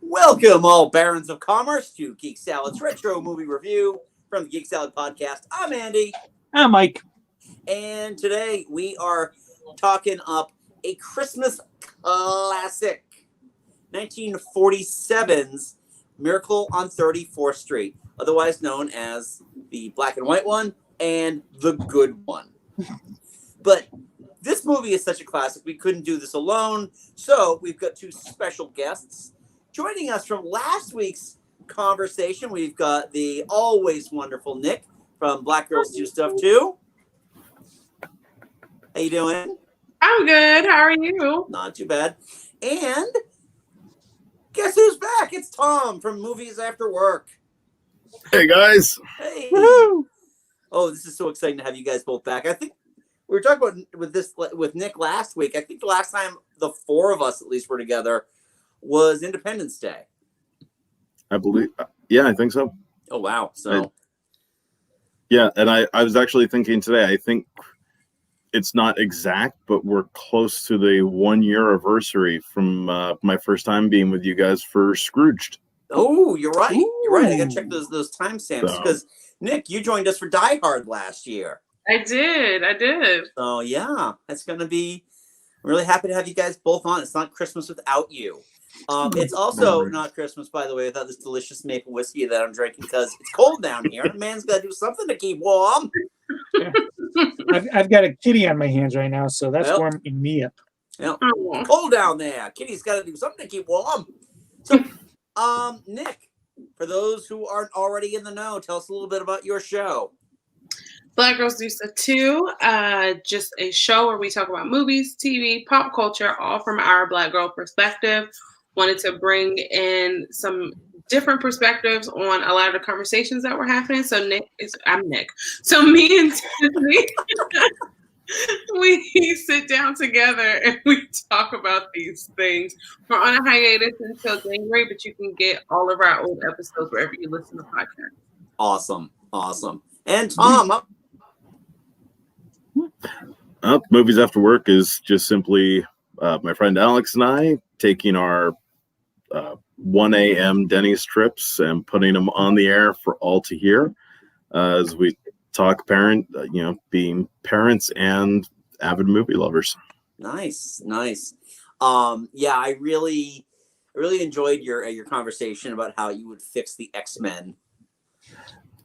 Welcome, all barons of commerce, to Geek Salad's retro movie review from the Geek Salad podcast. I'm Andy. I'm Mike. And today we are talking up a Christmas classic, 1947's Miracle on 34th Street, otherwise known as the black and white one and the good one. But this movie is such a classic, we couldn't do this alone, so we've got two special guests. Joining us from last week's conversation, we've got the always wonderful Nick from Black Girls Do Stuff Too. How you doing? I'm good. How are you? Not too bad. And guess who's back? It's Tom from Movies After Work. Hey, guys. Hey. Woo-hoo. Oh, this is so exciting to have you guys both back. I think we were talking about with Nick last week. I think the last time the four of us at least were together was Independence Day. I believe, yeah, I think so. Oh, wow. So, yeah, and I was actually thinking today, I think it's not exact, but we're close to the 1 year anniversary from my first time being with you guys for Scrooged. oh, you're right. Ooh. You're right. I got to check those timestamps because, Nick, you joined us for Die Hard last year. I did. So, yeah, that's going to be I'm really happy to have you guys both on. It's not Christmas without you. It's also not Christmas, by the way, without this delicious maple whiskey that I'm drinking because it's cold down here. A man's got to do something to keep warm. I've got a kitty on my hands right now, so that's warming me up. Yeah, cold down there. Kitty's got to do something to keep warm. So, Nick, for those who aren't already in the know, tell us a little bit about your show. Black Girls Do Stuff Too, just a show where we talk about movies, TV, pop culture, all from our Black girl perspective. Wanted to bring in some different perspectives on a lot of the conversations that were happening. So I'm Nick. So me and Tiffany, we sit down together and we talk about these things. We're on a hiatus until January, but you can get all of our old episodes wherever you listen to podcasts. Awesome. And Tom, Movies After Work is just simply my friend Alex and I taking our 1 a.m. Denny's trips and putting them on the air for all to hear as we talk being parents and avid movie lovers. Nice. Yeah, I really enjoyed your conversation about how you would fix the X-Men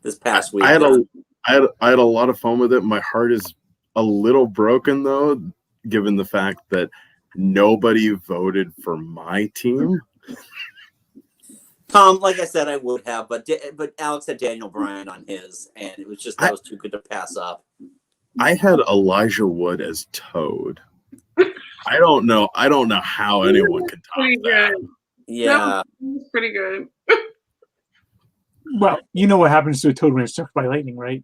this past week. I had a lot of fun with it. My heart is a little broken though, given the fact that nobody voted for my team. Tom, like I said, I would have, but Alex had Daniel Bryan on his, and it was just that was too good to pass up. I had Elijah Wood as Toad. I don't know how anyone can top that. Yeah, It's pretty good. Well, you know what happens to a toad when it's struck by lightning, right?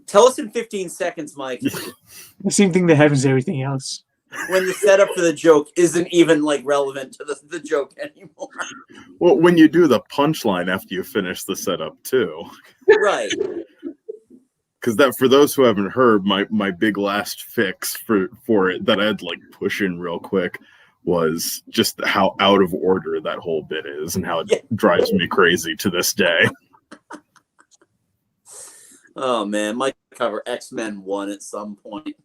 tell us in 15 seconds, Mike, The same thing that happens to everything else. when the setup for the joke isn't even relevant to the joke anymore. Well, when you do the punchline after you finish the setup too. Right. Because that, for those who haven't heard, my big last fix for it that I had to push in real quick was just how out of order that whole bit is and how it drives me crazy to this day. Oh man, might cover X-Men 1 at some point.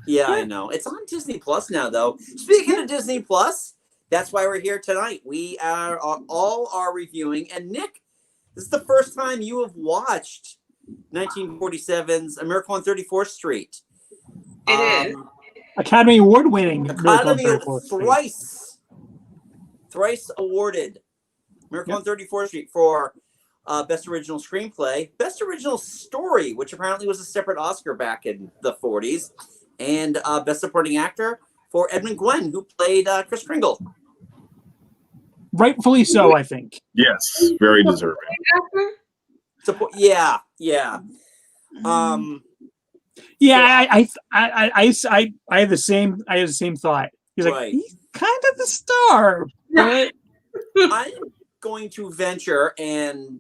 Yeah, I know. It's on Disney Plus now, though. Speaking of Disney Plus, that's why we're here tonight. We all are reviewing, and Nick, this is the first time you have watched 1947's A Miracle on 34th Street. It is. Academy Award winning. Academy thrice awarded Miracle on 34th Street for Best Original Screenplay, Best Original Story, which apparently was a separate Oscar back in the 40s, and Best Supporting Actor for Edmund Gwenn, who played Kris Kringle. Rightfully so, I think. Yes, very deserving. Yeah. I had the same thought. He's like, he's kind of the star, but I'm going to venture, and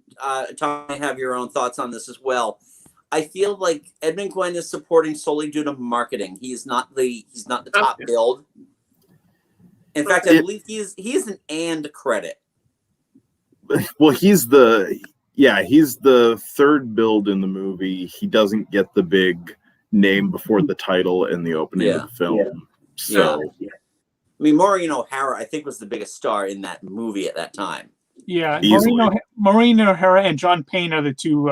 Tom, I have your own thoughts on this as well. I feel like Edmund Gwenn is supporting solely due to marketing. He's not the top build. In fact, I believe he's an and credit. Well, he's the third build in the movie. He doesn't get the big name before the title and the opening of the film. Yeah. So, I mean, Maureen O'Hara, I think, was the biggest star in that movie at that time. Yeah, Easily. Maureen O'Hara and John Payne are the two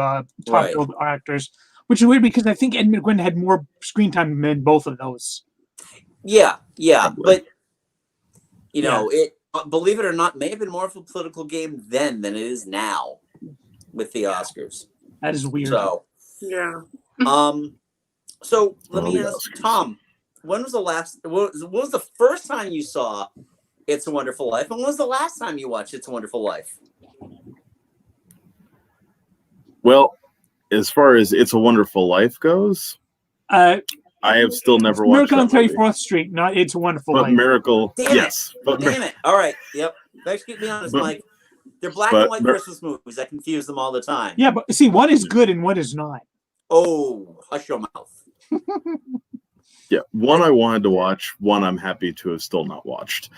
top build actors, which is weird because I think Ed McGuinn had more screen time than both of those. Yeah, Probably. but you know, it, believe it or not, may have been more of a political game then than it is now with the Oscars. That is weird. So, Yeah. So let me the ask Oscars. Tom, when was the first time you saw It's a Wonderful Life, and when was the last time you watched It's a Wonderful Life? Well, as far as It's a Wonderful Life goes, I have still never watched Miracle on that movie. 34th Street, not It's a Wonderful But Life. Miracle, Damn yes. it. But Damn it. All right. Yep. Thanks for keeping me honest, Mike. They're black and white Christmas movies. I confuse them all the time. Yeah, but see, one is good and one is not. Oh, hush your mouth. Yeah, one I wanted to watch, one I'm happy to have still not watched.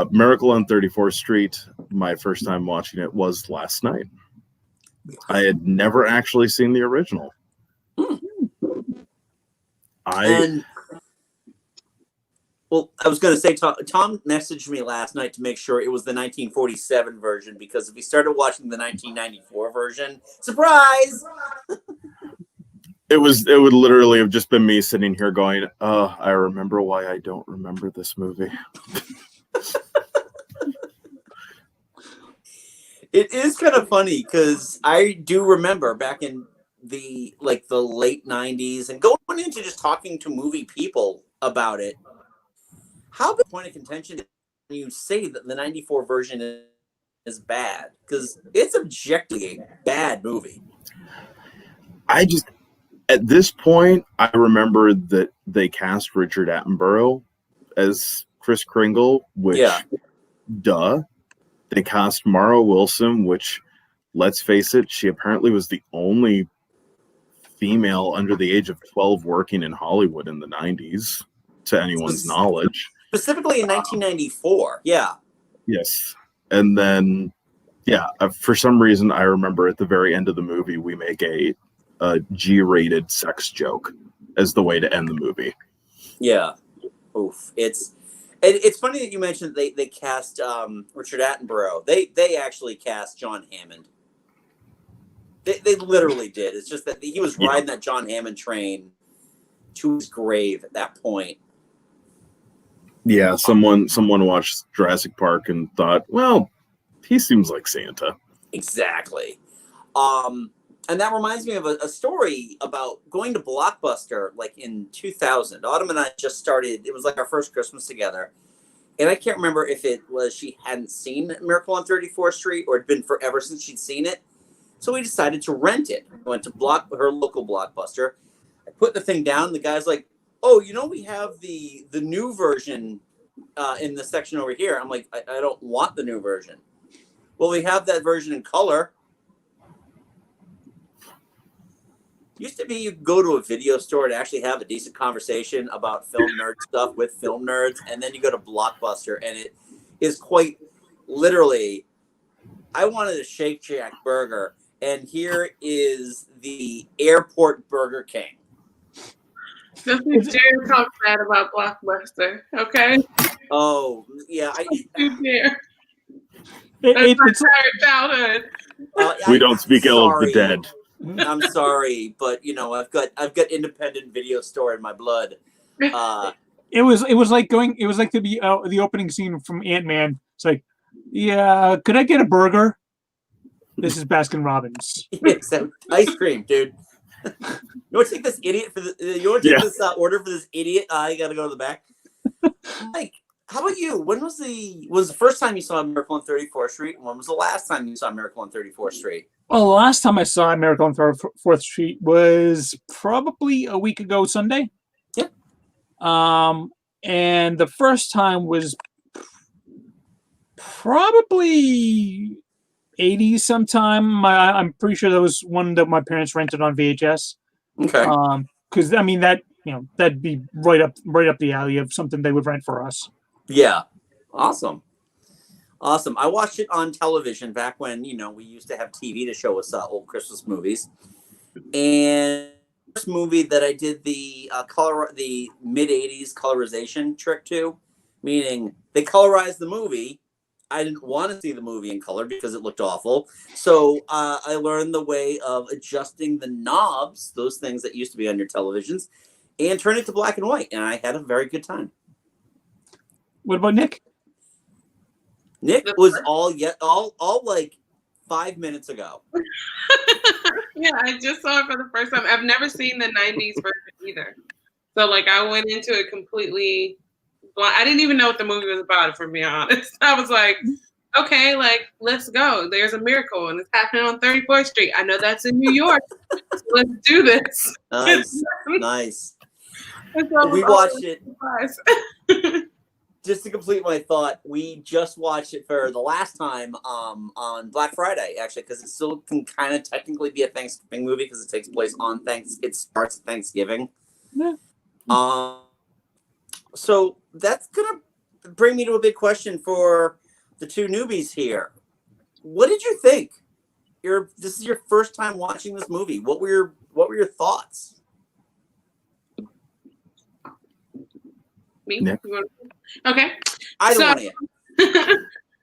Miracle on 34th Street, my first time watching it was last night. I had never actually seen the original. Well, I was going to say, Tom messaged me last night to make sure it was the 1947 version, because if we started watching the 1994 version, surprise! It would literally have just been me sitting here going, "Oh, I remember why I don't remember this movie." It is kind of funny because I do remember back in the late 90s and going into just talking to movie people about it. How big a point of contention is when you say that the 94 version is bad? Because it's objectively a bad movie. At this point, I remember that they cast Richard Attenborough as Kris Kringle, which, duh. They cast Mara Wilson, which, let's face it, she apparently was the only female under the age of 12 working in Hollywood in the 90s, to anyone's knowledge. Specifically in 1994, yeah. Yes. And then, for some reason, I remember at the very end of the movie, we make a G-rated sex joke as the way to end the movie. Yeah. Oof. It's funny that you mentioned they cast Richard Attenborough. They actually cast John Hammond. They literally did. It's just that he was riding that John Hammond train to his grave at that point. Yeah, someone watched Jurassic Park and thought, well, he seems like Santa. Exactly. And that reminds me of a story about going to Blockbuster like in 2000. Autumn and I just started. It was like our first Christmas together. And I can't remember if it was she hadn't seen Miracle on 34th Street or it'd been forever since she'd seen it. So we decided to rent it. I went to her local Blockbuster. I put the thing down. The guy's like, "Oh, we have the new version in the section over here." I'm like, I don't want the new version. Well, we have that version in color. Used to be you go to a video store to actually have a decent conversation about film nerd stuff with film nerds, and then you go to Blockbuster, and it is quite literally, I wanted a Shake Shack burger, and here is the airport Burger King. Don't you dare talk bad about Blockbuster, okay? Oh, yeah. You dare. It's my entire childhood. We don't speak ill of the dead. I'm sorry, but I've got independent video store in my blood. It was like the opening scene from Ant-Man. It's like, yeah, could I get a burger? This is Baskin Robbins. Yes, ice cream, dude. You want to take this idiot for the? You want to take this order for this idiot? I got to go to the back. Like, how about you? When was the first time you saw Miracle on 34th Street? And when was the last time you saw Miracle on 34th Street? Well, the last time I saw Miracle on 34th Street was probably a week ago Sunday. Yep. And the first time was probably 80s sometime. I'm pretty sure that was one that my parents rented on VHS. Okay. Because I mean that'd be right up the alley of something they would rent for us. Yeah. Awesome. Awesome. I watched it on television back when, we used to have TV to show us old Christmas movies. And the first movie that I did the the mid 80s colorization trick to, meaning they colorized the movie. I didn't want to see the movie in color because it looked awful. So I learned the way of adjusting the knobs, those things that used to be on your televisions, and turn it to black and white. And I had a very good time. What about Nick? Nick was all like 5 minutes ago. Yeah, I just saw it for the first time. I've never seen the 90s version either. So like I went into it completely blind. I didn't even know what the movie was about, if I'm being honest. I was like, okay, like let's go. There's a miracle and it's happening on 34th Street. I know that's in New York. So let's do this. Nice. Nice. We watched it. Just to complete my thought, we just watched it for the last time on Black Friday, actually, because it still can kind of technically be a Thanksgiving movie because it takes place on It starts at Thanksgiving. Yeah. So that's gonna bring me to a big question for the two newbies here. What did you think? This is your first time watching this movie. What were your thoughts? Me? Nick. Okay. Either one of you.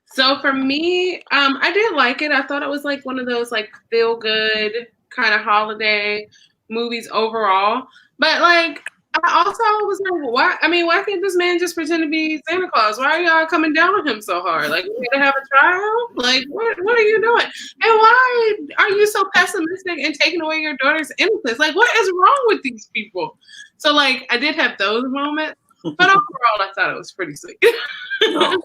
So for me, I did like it. I thought it was like one of those like feel good kind of holiday movies overall. But like I also was like, why can't this man just pretend to be Santa Claus? Why are y'all coming down on him so hard? Like, we gotta have a trial? Like, what are you doing? And why are you so pessimistic and taking away your daughter's innocence? Like, what is wrong with these people? So like I did have those moments. But overall, I thought it was pretty sweet. Oh.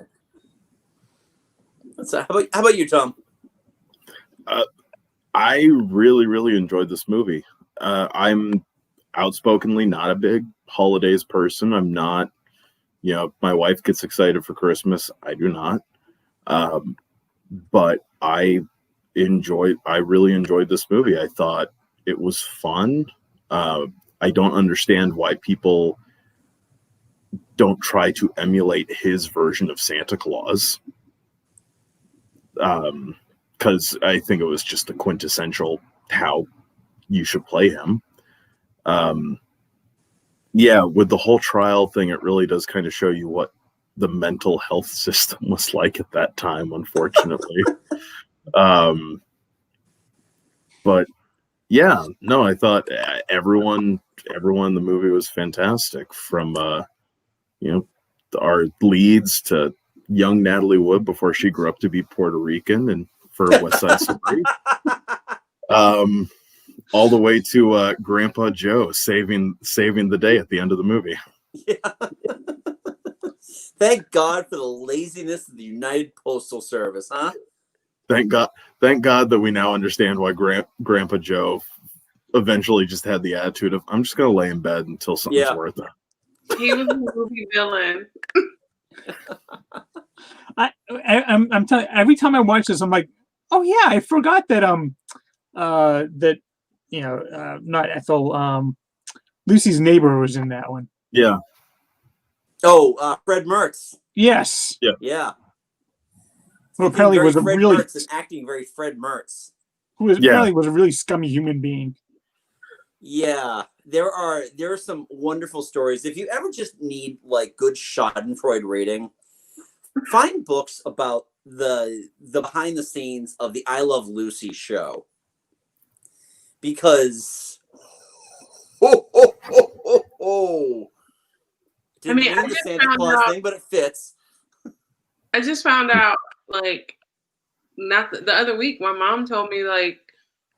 So how about you, Tom? I really, really enjoyed this movie. I'm outspokenly not a big holidays person. I'm not, my wife gets excited for Christmas. I do not. But I really enjoyed this movie. I thought it was fun. I don't understand why people don't try to emulate his version of Santa Claus. Because I think it was just a quintessential how you should play him. Yeah, with the whole trial thing, it really does kind of show you what the mental health system was like at that time, unfortunately. But yeah, no, I thought everyone in the movie was fantastic, from our leads to young Natalie Wood before she grew up to be Puerto Rican and for West Side Story. All the way to Grandpa Joe saving the day at the end of the movie. Yeah. Thank God for the laziness of the United Postal Service, huh? Thank God that we now understand why Grandpa Joe eventually just had the attitude of, I'm just going to lay in bed until something's worth it. He was a movie villain. I'm telling you, every time I watch this, I'm like, oh yeah, I forgot that not Ethel, Lucy's neighbor was in that one. Yeah. Oh, Fred Mertz. Yes. Yeah. Who apparently was a Fred really Mertz and acting very Fred Mertz. Who apparently was a really scummy human being. Yeah, there are some wonderful stories. If you ever just need like good Schadenfreude reading, find books about the behind the scenes of the I Love Lucy show. Because didn't mean the Santa Claus thing, but it fits. I just found out like not the other week, my mom told me like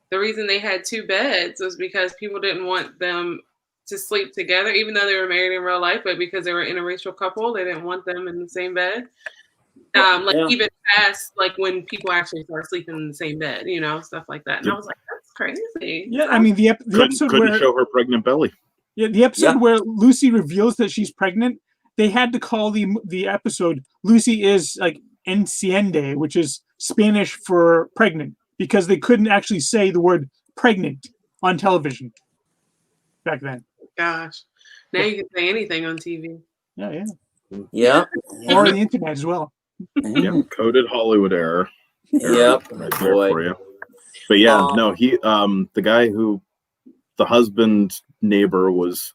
the reason they had two beds was because people didn't want them to sleep together, even though they were married in real life, but because they were an interracial couple, they didn't want them in the same bed. Even past like when people actually start sleeping in the same bed, stuff like that. And I was like, that's crazy. Yeah, I mean the episode couldn't show her pregnant belly. Yeah, the episode where Lucy reveals that she's pregnant, they had to call the episode "Lucy is like enciende," which is Spanish for pregnant, because they couldn't actually say the word pregnant on television back then. Gosh, now you can say anything on TV. Yeah. Yep. or the internet as well. Yep, coded Hollywood error. Yep. Right there Boy. for you. But yeah, no, he the guy who the husband neighbor was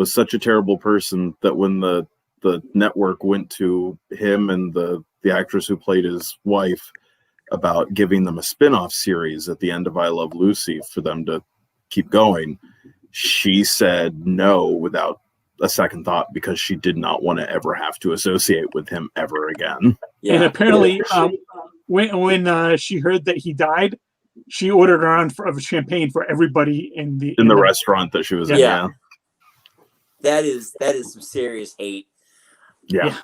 such a terrible person that when the network went to him and the actress who played his wife about giving them a spin-off series at the end of I Love Lucy for them to keep going, she said no without a second thought because she did not want to ever have to associate with him ever again. Yeah. And apparently, when she heard that he died, she ordered a round of champagne for everybody in the restaurant that she was in. Yeah. That is some serious hate. Yeah.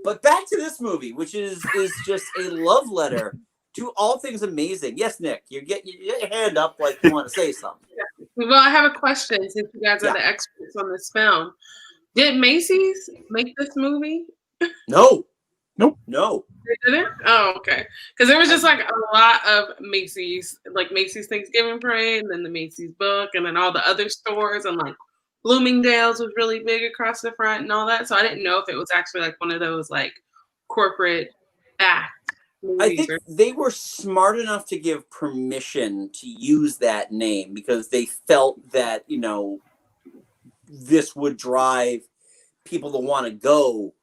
But back to this movie, which is just a love letter to all things amazing. Yes, Nick, you get your hand up like you want to say something. Well, I have a question since you guys are the experts on this film. Did Macy's make this movie? No. Nope. No. They didn't? Oh, okay. Because there was just like a lot of Macy's, like Macy's Thanksgiving Parade, and then the Macy's book, and then all the other stores, and like Bloomingdale's was really big across the front and all that. So I didn't know if it was actually like one of those like corporate backed I think they were smart enough to give permission to use that name because they felt that, you know, this would drive people to want to go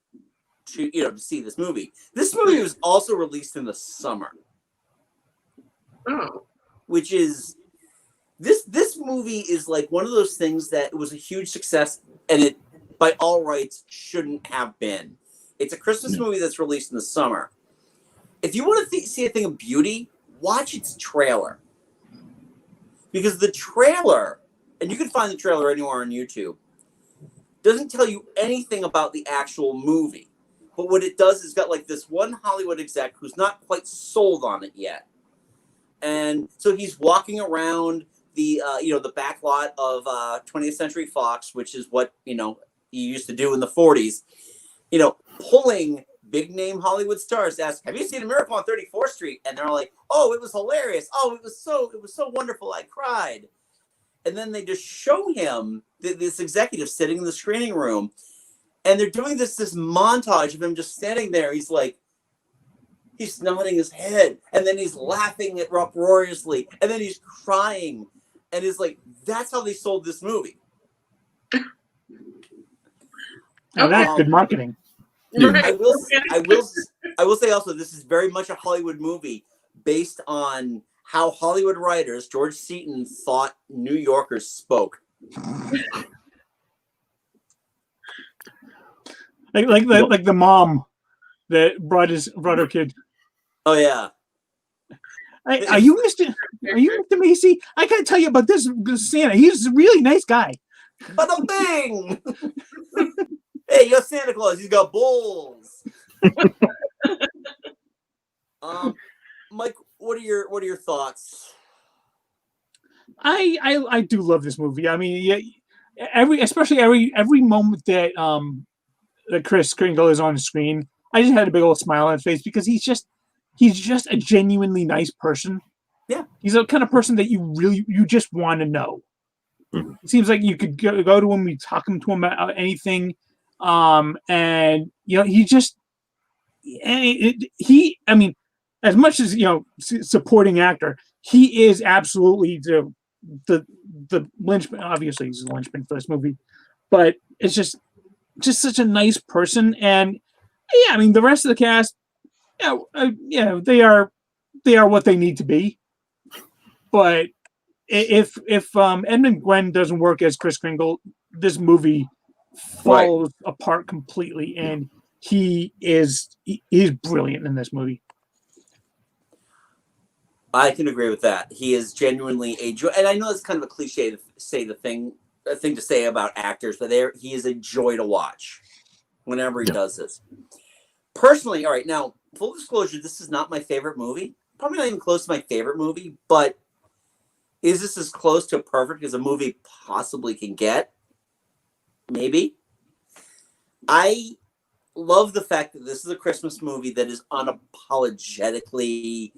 to, you know, to see this movie. This movie was also released in the summer. Oh. Which is this movie is like one of those things that was a huge success and it by all rights shouldn't have been. It's a Christmas movie that's released in the summer. If you want to see a thing of beauty, watch its trailer. Because the trailer, and you can find the trailer anywhere on YouTube, doesn't tell you anything about the actual movie. But what it does is got like this one Hollywood exec who's not quite sold on it yet. And so he's walking around the the back lot of 20th Century Fox, which is what, you know, you used to do in the 40s, you know, pulling big name Hollywood stars to ask, have you seen A Miracle on 34th Street? And they're like, oh, it was hilarious. Oh, it was so wonderful. I cried. And then they just show him this executive sitting in the screening room, and they're doing this montage of him just standing there. He's like, he's nodding his head, and then he's laughing uproariously, and then he's crying, and it's like, that's how they sold this movie. Now that's good marketing. Right. I will say also, this is very much a Hollywood movie based on how Hollywood writers George Seaton thought New Yorkers spoke. Like the mom that brought her kid. Oh yeah. Hey, are you Mr. Macy? I gotta tell you about this Santa. He's a really nice guy. But the thing. Hey, you're Santa Claus. He's got balls. Mike, what are your thoughts? I do love this movie. I mean, yeah, every moment that that Kris Kringle is on the screen, I just had a big old smile on his face because he's just a genuinely nice person. Yeah, he's the kind of person that you just want to know. Mm-hmm. It seems like you could go to him, you talk to him about anything, and you know I mean, as much as, you know, supporting actor, he is absolutely the linchpin. Obviously, he's the linchpin for this movie, but it's just such a nice person. And yeah, I mean, the rest of the cast, they are what they need to be. But if Edmund Gwenn doesn't work as Kris Kringle, this movie falls apart completely. And he is brilliant in this movie. I can agree with that. He is genuinely a joy, and I know it's kind of a cliche to say a thing to say about actors, but he is a joy to watch whenever he does this. Personally, all right, now full disclosure, this is not my favorite movie. Probably not even close to my favorite movie, but is this as close to perfect as a movie possibly can get? Maybe. I love the fact that this is a Christmas movie that is unapologetically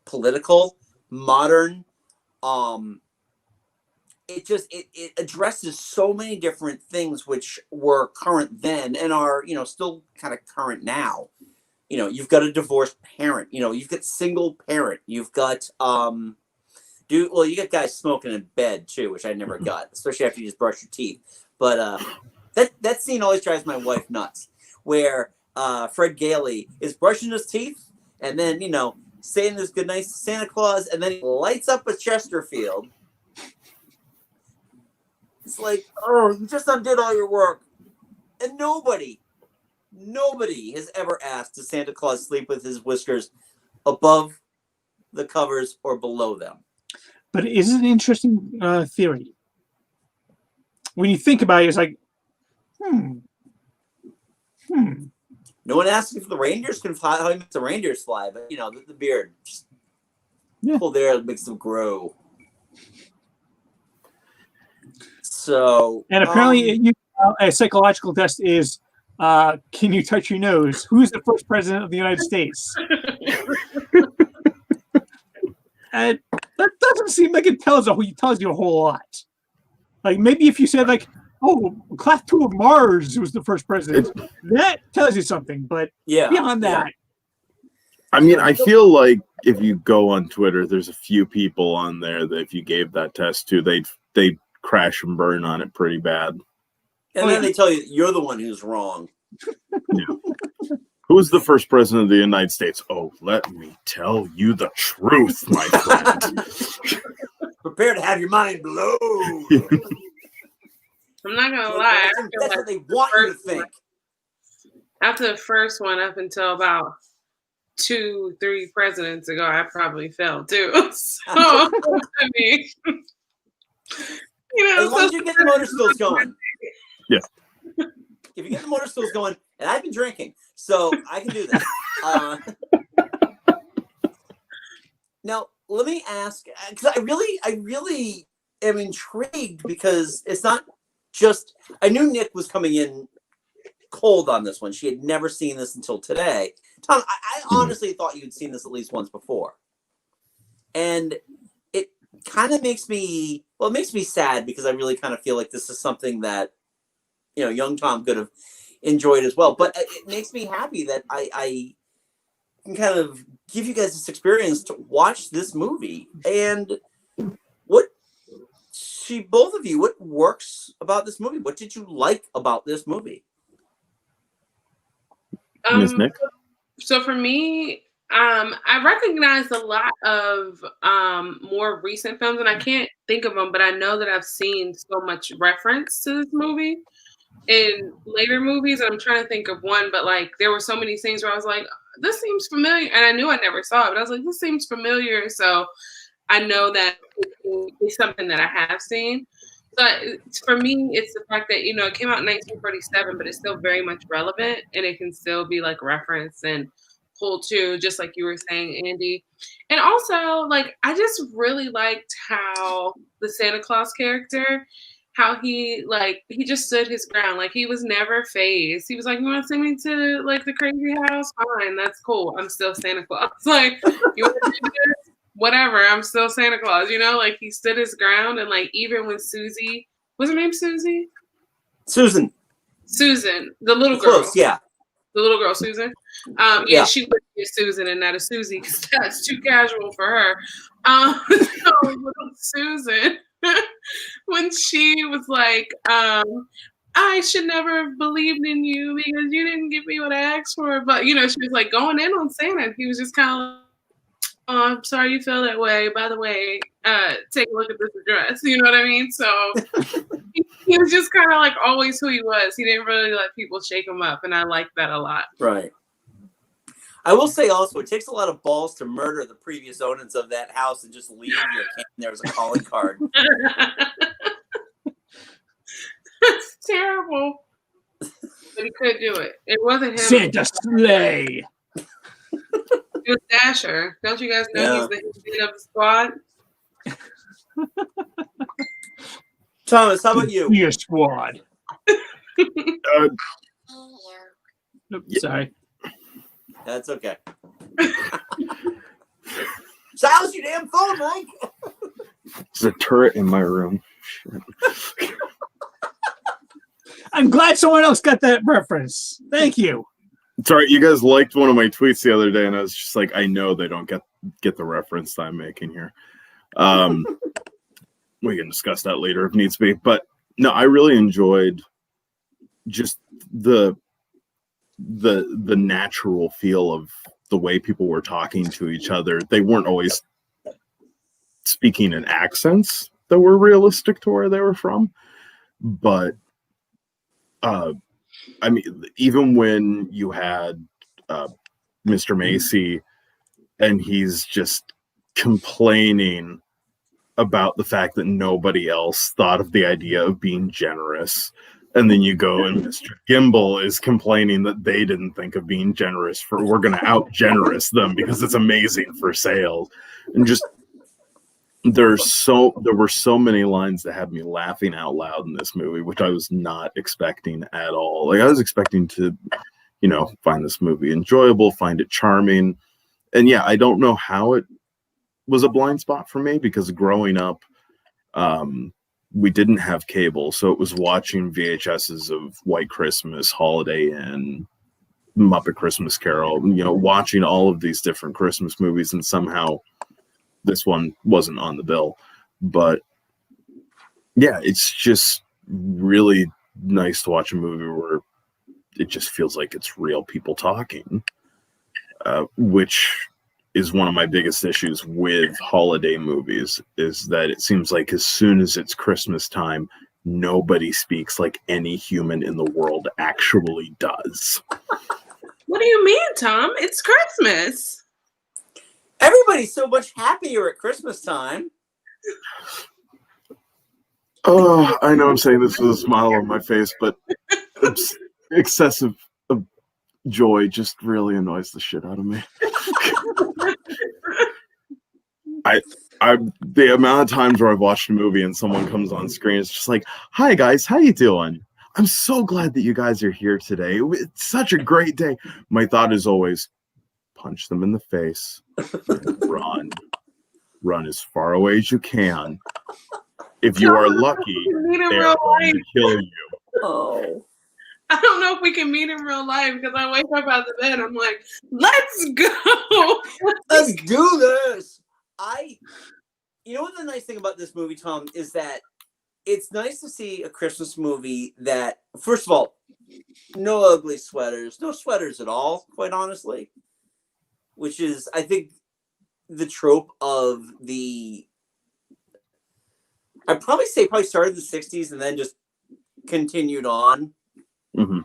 political, modern. it addresses so many different things which were current then and are, still kind of current now. You've got a divorced parent, you've got single parent, you've got you got guys smoking in bed too, which I never got, especially after you just brush your teeth. But that scene always drives my wife nuts, where Fred Gailey is brushing his teeth and then, saying this good night to Santa Claus, and then he lights up a Chesterfield. It's like, oh, you just undid all your work. And nobody has ever asked does Santa Claus sleep with his whiskers above the covers or below them. But it is an interesting theory. When you think about it, it's like, No one asks if the reindeers can fly, how he makes the reindeers fly, but, the beard, just pull there, it makes them grow. So, and apparently a psychological test is, can you touch your nose? Who's the first president of the United States? And that doesn't seem like it tells you a whole lot. Like maybe if you said like, oh, class 2 of Mars was the first president, that tells you something. But beyond that. I mean, I feel like if you go on Twitter, there's a few people on there that if you gave that test to, they'd crash and burn on it pretty bad. And then they tell you you're the one who's wrong. Yeah. Who was the first president of the United States? Oh, let me tell you the truth, my friend. Prepare to have your mind blown. I'm not gonna lie. That's what they want you to think. After the first one, up until about 2-3 presidents ago, I probably fell too. So I mean, as long as you get the motor skills going. Yeah. If you get the motor skills going, and I've been drinking, so I can do this. Now, let me ask, because I really am intrigued, because it's not just, I knew Nick was coming in cold on this one. She had never seen this until today. Tom, I honestly thought you'd seen this at least once before. And it kind of makes me sad, because I really kind of feel like this is something that, young Tom could have enjoyed as well. But it makes me happy that I can kind of give you guys this experience to watch this movie. And both of you, what works about this movie? What did you like about this movie? Miss Nick? So for me, I recognized a lot of more recent films, and I can't think of them, but I know that I've seen so much reference to this movie in later movies. And I'm trying to think of one, but like there were so many scenes where I was like, this seems familiar, and I knew I never saw it, but I was like, this seems familiar. So I know that it's something that I have seen. But for me, it's the fact that, it came out in 1947, but it's still very much relevant, and it can still be like referenced and pulled to, just like you were saying, Andy. And also, like, I just really liked how the Santa Claus character, how he just stood his ground. Like, he was never phased. He was like, you want to send me to, like, the crazy house? Fine, that's cool. I'm still Santa Claus. Like, you want to do this? Whatever, I'm still Santa Claus, like he stood his ground. And like even when Susie, was her name Susie? Susan, the little girl. Close, yeah. The little girl, Susan. She would be a Susan and not a Susie, because that's too casual for her. So little Susan, when she was like, I should never have believed in you because you didn't give me what I asked for. But she was like going in on Santa. He was just kind of, oh, I'm sorry you feel that way. By the way, take a look at this address. You know what I mean? So he was just kind of like always who he was. He didn't really let people shake him up, and I like that a lot. Right. I will say also, it takes a lot of balls to murder the previous owners of that house and just leave your camp there as a calling card. That's terrible. But he could do it. It wasn't him. Santa sleigh. It was Dasher. Don't you guys know he's the head of the squad? Thomas, how about you? Your squad. Sorry. That's okay. Silence your damn phone, Mike. There's a turret in my room. shit. I'm glad someone else got that reference. Thank you. Sorry, you guys liked one of my tweets the other day, and I was just like, I know they don't get the reference that I'm making here. We can discuss that later if needs be. But no, I really enjoyed just the natural feel of the way people were talking to each other. They weren't always speaking in accents that were realistic to where they were from, but I mean, even when you had Mr. Macy and he's just complaining about the fact that nobody else thought of the idea of being generous. And then you go and Mr. Gimbal is complaining that they didn't think of being generous we're going to out generous them because it's amazing for sales. And just, there were so many lines that had me laughing out loud in this movie, which I was not expecting at all. Like I was expecting to, find this movie enjoyable, find it charming. And yeah, I don't know how it was a blind spot for me because growing up, we didn't have cable, so it was watching VHSs of White Christmas, Holiday Inn, Muppet Christmas Carol, watching all of these different Christmas movies, and somehow this one wasn't on the bill. But yeah, it's just really nice to watch a movie where it just feels like it's real people talking, which is one of my biggest issues with holiday movies, is that it seems like as soon as it's Christmas time, nobody speaks like any human in the world actually does. What do you mean, Tom? It's Christmas. Everybody's so much happier at Christmas time. Oh, I know I'm saying this with a smile on my face, but excessive joy just really annoys the shit out of me. The amount of times where I've watched a movie and someone comes on screen, it's just like, "Hi guys, how you doing? I'm so glad that you guys are here today. It's such a great day." My thought is always, punch them in the face, run as far away as you can. If you are lucky, they are going to kill you. Oh. I don't know if we can meet in real life because I wake up out of bed. I'm like, let's go. Let's do this. You know what the nice thing about this movie, Tom, is that it's nice to see a Christmas movie that, first of all, no ugly sweaters, no sweaters at all, quite honestly, which is, I think, the trope of I'd probably started in the 60s and then just continued on. Mm-hmm.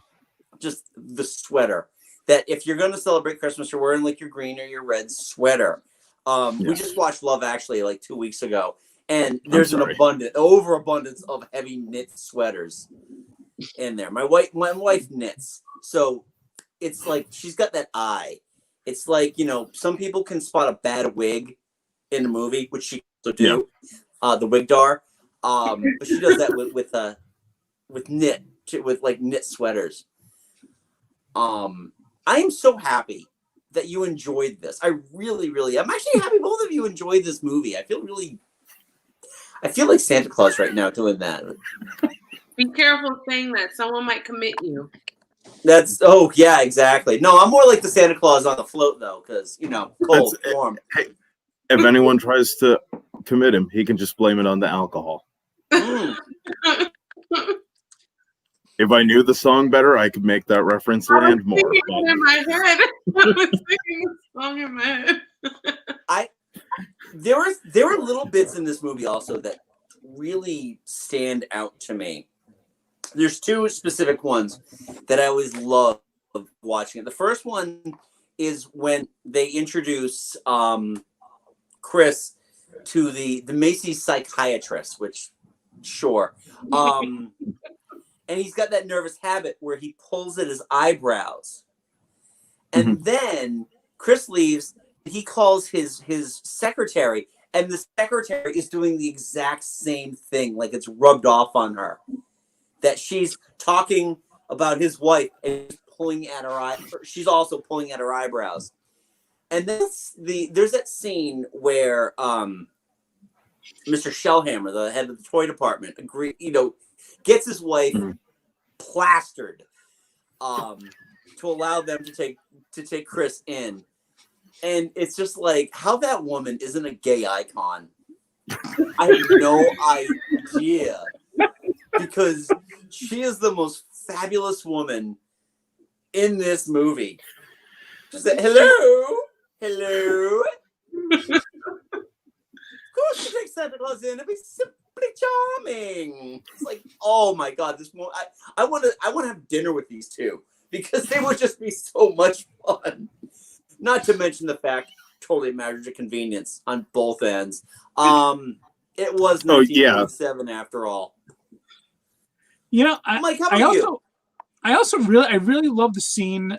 Just the sweater. That if you're going to celebrate Christmas, you're wearing like your green or your red sweater. We just watched Love Actually like 2 weeks ago, and there's an overabundance of heavy knit sweaters in there. My wife knits, so it's like she's got that eye. It's like, some people can spot a bad wig in a movie, which she also do. Yeah. The wigdar, but she does that with knit sweaters. I am so happy that you enjoyed this. I really, really, I'm actually happy both of you enjoyed this movie. I feel like Santa Claus right now doing that. Be careful saying that. Someone might commit you. Oh yeah, exactly. No, I'm more like the Santa Claus on the float though, because cold, warm. Hey, if anyone tries to commit him, he can just blame it on the alcohol. If I knew the song better, I could make that reference land more. In my head. I was singing the song in my head. There were little bits in this movie also that really stand out to me. There's two specific ones that I always love watching. The first one is when they introduce Chris to the Macy's psychiatrist, which sure. And he's got that nervous habit where he pulls at his eyebrows. And then Chris leaves. He calls his secretary, and the secretary is doing the exact same thing. Like it's rubbed off on her. That she's talking about his wife and pulling at her eye. She's also pulling at her eyebrows. And then there's that scene where Mr. Shellhammer, the head of the toy department, gets his wife plastered to allow them to take Chris in. And it's just like, how that woman isn't a gay icon. I have no idea. Because she is the most fabulous woman in this movie. Just like, hello. Of course, you take Santa Claus in. It'd be simply charming. It's like, oh my god, this one. I want to have dinner with these two because they would just be so much fun. Not to mention the fact, totally a matter of convenience on both ends. It was 1987 after all. Mike, how about you? I also really love the scene.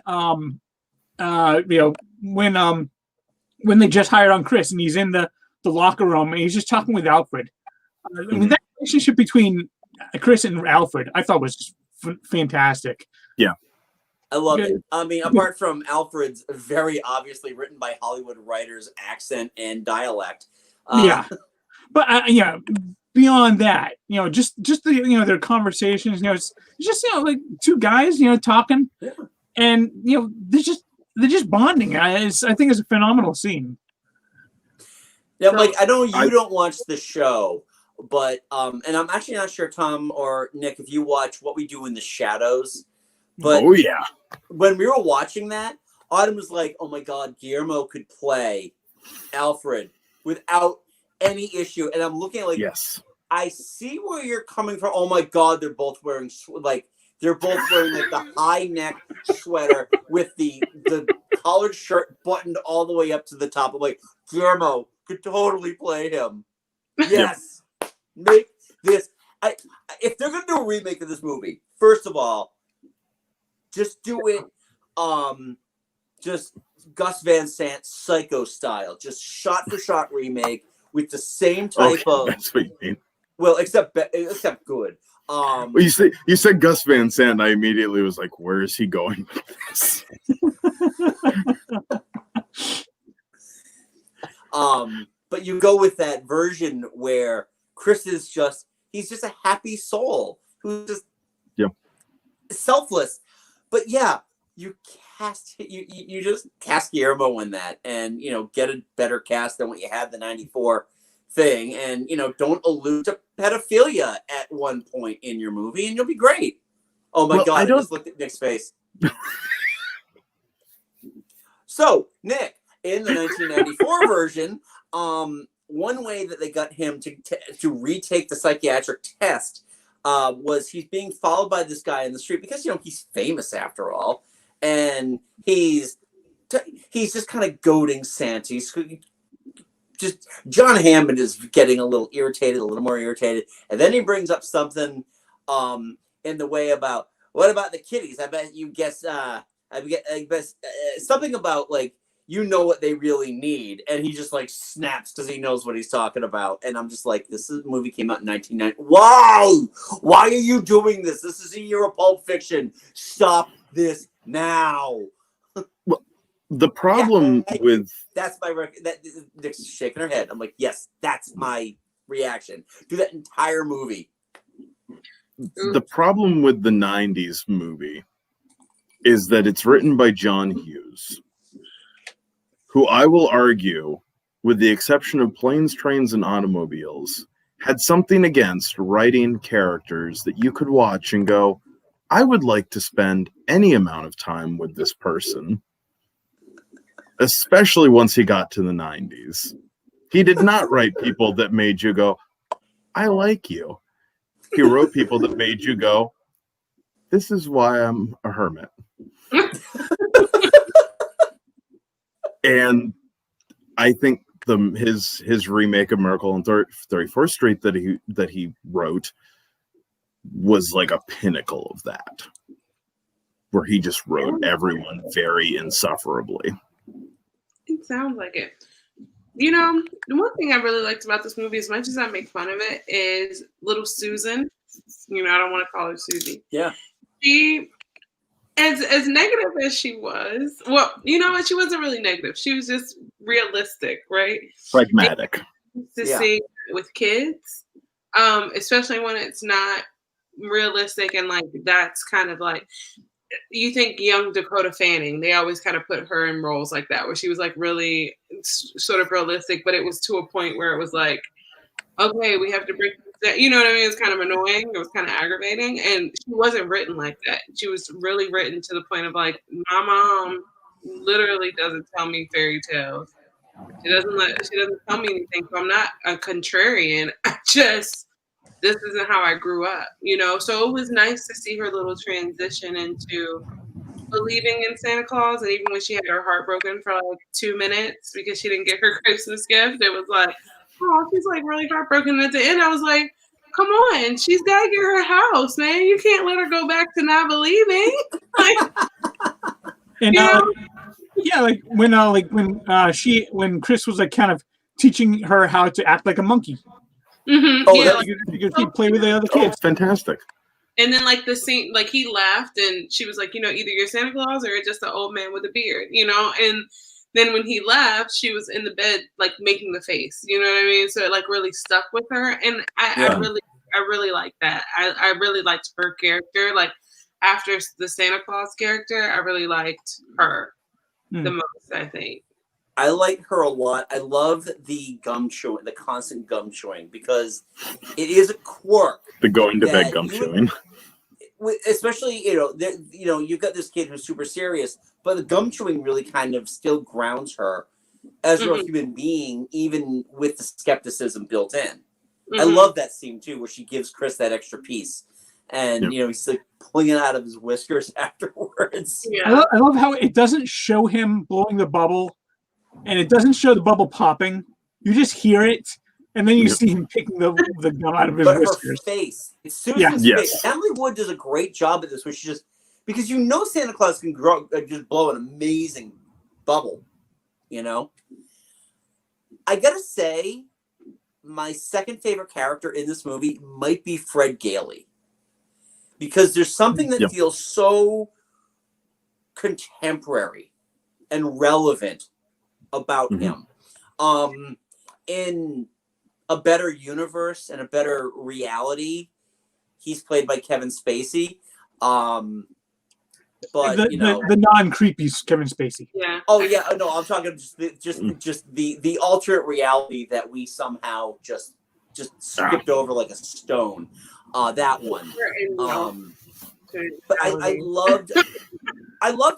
When they just hired on Chris and he's in the locker room and he's just talking with Alfred. I mean, that relationship between Chris and Alfred, I thought was just fantastic. Yeah. I love it. I mean, apart from Alfred's very obviously written by Hollywood writers accent and dialect. But beyond that, just the their conversations, it's just like two guys, talking, and they're just bonding. I think it's a phenomenal scene. Yeah, Mike, I know you don't watch the show, but and I'm actually not sure, Tom or Nick, if you watch What We Do in the Shadows. But when we were watching that, Autumn was like, "Oh my God, Guillermo could play Alfred without any issue." And I'm looking like, yes, I see where you're coming from. Oh my God, they're both wearing the high neck sweater with the collared shirt buttoned all the way up to the top. I'm like, Guillermo could totally play him. Yes, make this. If they're gonna do a remake of this movie, first of all, just do it. Just Gus Van Sant Psycho style, just shot for shot remake with the same type of. That's what you mean. Well, except good. Well, you said Gus Van Sant. I immediately was like, "Where is he going with this?" But you go with that version where Chris is he's just a happy soul who's just selfless. But you just cast Guillermo in that, and get a better cast than what you had the '94 thing, and don't allude to pedophilia at one point in your movie, and you'll be great. Oh my God! I just looked at Nick's face. So Nick, in the 1994 version, one way that they got him to retake the psychiatric test was he's being followed by this guy in the street because he's famous after all, and he's just kind of goading Santa. He's just John Hammond is getting a little more irritated, and then he brings up something in the way about what about the kitties? I bet you guess something about like what they really need, and he just like snaps because he knows what he's talking about, and I'm just like, movie came out in 1990. Wow, why are you doing this? This is a year of Pulp Fiction. Stop this now. Well, the problem with that's my Nick's shaking her head. I'm like, yes, that's my reaction. Do that entire movie. The problem with the 90s movie is that it's written by John Hughes, who I will argue, with the exception of Planes, Trains, and Automobiles, had something against writing characters that you could watch and go, I would like to spend any amount of time with this person. Especially once he got to the 90s. He did not write people that made you go, I like you. He wrote people that made you go, this is why I'm a hermit. And I think his remake of Miracle on 34th Street that he wrote was like a pinnacle of that, where he just wrote everyone very insufferably. It sounds like it. The one thing I really liked about this movie, as much as I make fun of it, is little Susan. I don't want to call her Susie. Yeah. She, as negative as she was, well, she wasn't really negative. She was just realistic, right? Pragmatic. To see with kids, especially when it's not realistic and like that's kind of like you think young Dakota Fanning, they always kind of put her in roles like that where she was like really sort of realistic, but it was to a point where it was like, okay, we have to break that. You know what I mean? It's kind of annoying. It was kind of aggravating. And she wasn't written like that. She was really written to the point of like, my mom literally doesn't tell me fairy tales. She doesn't tell me anything. So I'm not a contrarian. This isn't how I grew up, you know? So it was nice to see her little transition into believing in Santa Claus. And even when she had her heart broken for like 2 minutes because she didn't get her Christmas gift, it was like, oh, she's like really heartbroken. And at the end, I was like, come on, she's got to get her house, man. You can't let her go back to not believing. Like, And you know? yeah, like when Chris was like kind of teaching her how to act like a monkey. Mm-hmm, Oh, yeah, that You could play with the other Oh, kids. fantastic. and then like the scene, like he laughed and she was like, you know, either you're Santa Claus or you're just an old man with a beard, you know? And then when he left, she was in the bed, like making the face, you know what I mean? So it like really stuck with her. And I really like that. I really liked her character. Like after the Santa Claus character, I really liked her the most, I think. I like her a lot. I love the gum chewing, the constant gum chewing, because it is a quirk. The going to bed that gum you- chewing. Especially, you've got this kid who's super serious, but the gum chewing really kind of still grounds her as a real human being, even with the skepticism built in. I love that scene too, where she gives Chris that extra piece, and he's like pulling it out of his whiskers afterwards. Yeah. I love how it doesn't show him blowing the bubble, and it doesn't show the bubble popping. You just hear it, and then you see him picking the gum out of his But whiskers. her face, it's Susan's Yes. face. Emily Wood does a great job at this, where she just, because Santa Claus can just blow an amazing bubble, I gotta say, my second favorite character in this movie might be Fred Gailey, because there's something that feels so contemporary and relevant about him. In a better universe and a better reality, he's played by Kevin Spacey. But the non-creepy Kevin Spacey. Yeah. Oh yeah, no, I'm talking just the alternate reality that we somehow just skipped over like a stone. That one. But I loved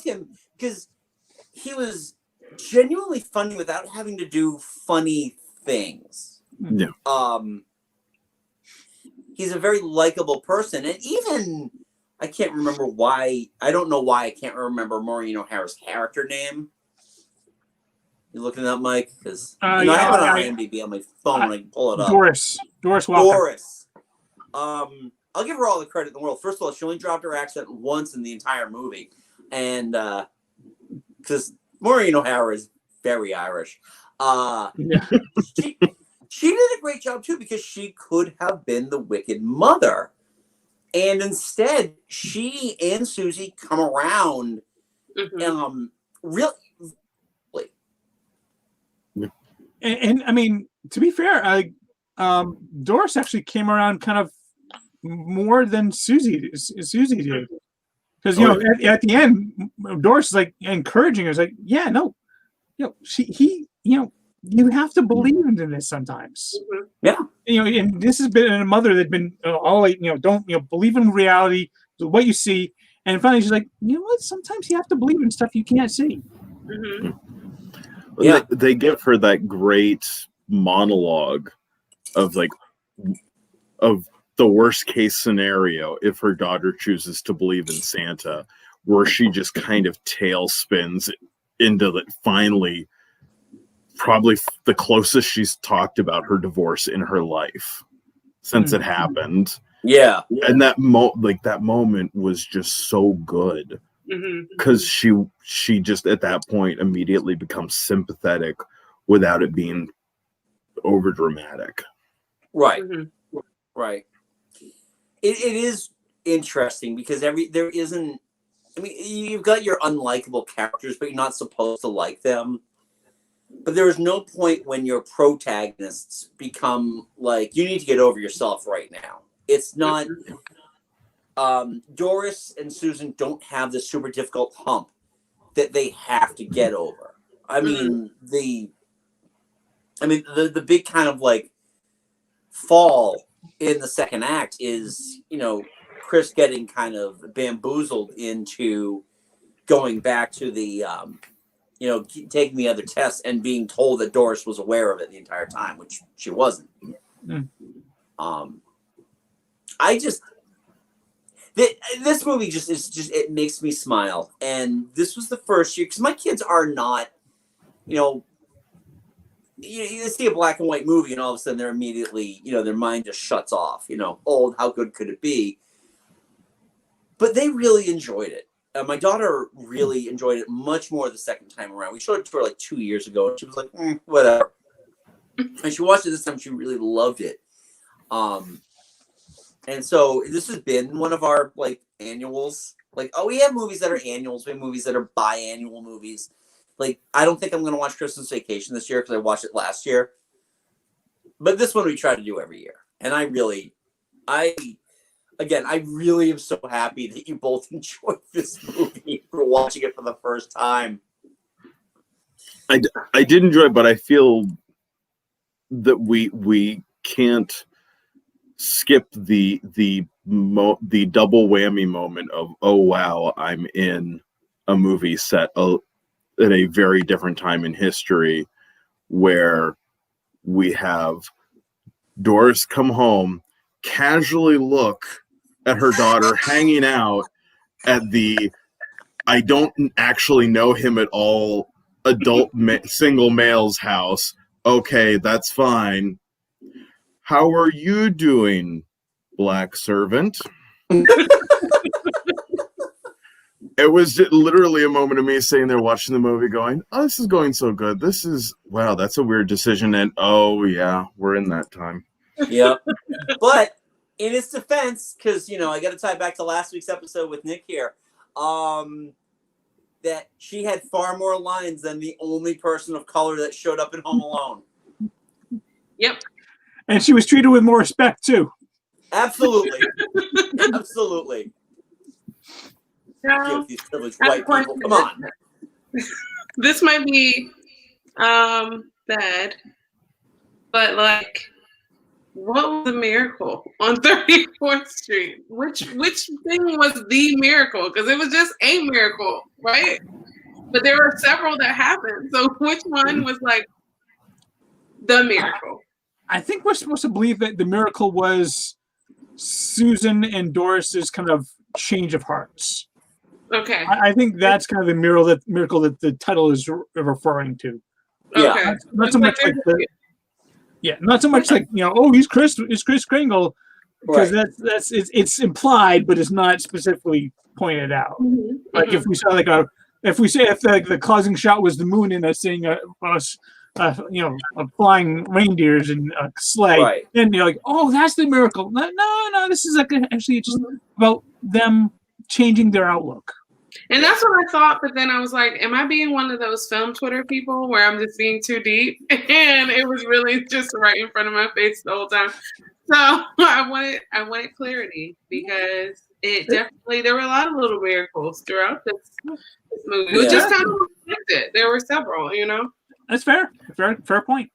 him because he was genuinely funny without having to do funny things. Yeah. He's a very likable person, and even I can't remember why. I don't know why I can't remember Maureen O'Hara's character name. You looking it up, Mike? Because I have it on IMDb on my phone. I can pull it up. Doris Walker. Doris. I'll give her all the credit in the world. First of all, she only dropped her accent once in the entire movie, and because Maureen O'Hara is very Irish. She did a great job too, because she could have been the wicked mother. And instead, she and Susie come around really. And I mean, to be fair, Doris actually came around kind of more than Susie did. Because, at the end, Doris is like encouraging her. It's like, yeah, no, you have to believe in this sometimes. Yeah. And this has been a mother that's been all like, don't believe in reality, what you see. And finally she's like, you know what? Sometimes you have to believe in stuff you can't see. Yeah. They give her that great monologue of the worst case scenario if her daughter chooses to believe in Santa, where she just kind of tailspins into that finally. Probably the closest she's talked about her divorce in her life since it happened. Yeah. And that moment was just so good because she just at that point immediately becomes sympathetic without it being over dramatic. Right. Right. It is interesting because you've got your unlikable characters, but you're not supposed to like them. But there is no point when your protagonists become like, you need to get over yourself right now. It's not. Doris and Susan don't have this super difficult hump that they have to get over. I mean, the big kind of like fall in the second act is, Chris getting kind of bamboozled into going back to the, taking the other tests and being told that Doris was aware of it the entire time, which she wasn't. This movie it makes me smile. And this was the first year, because my kids are not, you see a black and white movie and all of a sudden they're immediately, their mind just shuts off, oh, how good could it be? But they really enjoyed it. My daughter really enjoyed it much more the second time around. We showed it to her like 2 years ago and she was like, whatever. And she watched it this time. She really loved it. And so this has been one of our like annuals. Like, we have movies that are annuals. We have movies that are biannual movies. Like, I don't think I'm going to watch Christmas Vacation this year because I watched it last year. But this one we try to do every year. And I really am so happy that you both enjoyed this movie for watching it for the first time. I did enjoy it, but I feel that we can't skip the double whammy moment of, oh wow, I'm in a movie set at a very different time in history, where we have Doris come home, casually look at her daughter hanging out at the I don't actually know him at all adult single male's house. Okay, that's fine. How are you doing, black servant? It was literally a moment of me sitting there watching the movie going, oh, this is going so good. This is, wow, that's a weird decision. And oh, yeah, we're in that time. Yep. But in its defense, because, I got to tie back to last week's episode with Nick here, that she had far more lines than the only person of color that showed up in Home Alone. Yep. And she was treated with more respect, too. Absolutely. Absolutely. Give these privileged white people. Come on. This might be bad, but like, what was the miracle on 34th Street? Which thing was the miracle? Because it was just a miracle, right? But there were several that happened. So which one was like the miracle? I think we're supposed to believe that the miracle was Susan and Doris's kind of change of hearts. Okay. I think that's kind of the miracle that the title is referring to. Yeah. Okay. Not so much like not so much like, he's Chris Kringle, because Right. it's implied, but it's not specifically pointed out. Mm-hmm. Like if we saw if the closing shot was the moon and seeing flying reindeers and a sleigh, Right. then you're like, oh, that's the miracle. No, this is actually just about them changing their outlook. And that's what I thought, but then I was like, am I being one of those film Twitter people where I'm just being too deep? And it was really just right in front of my face the whole time. So I wanted clarity, because it definitely, there were a lot of little miracles throughout this movie. It was just kind of expected. There were several, That's fair. Fair point.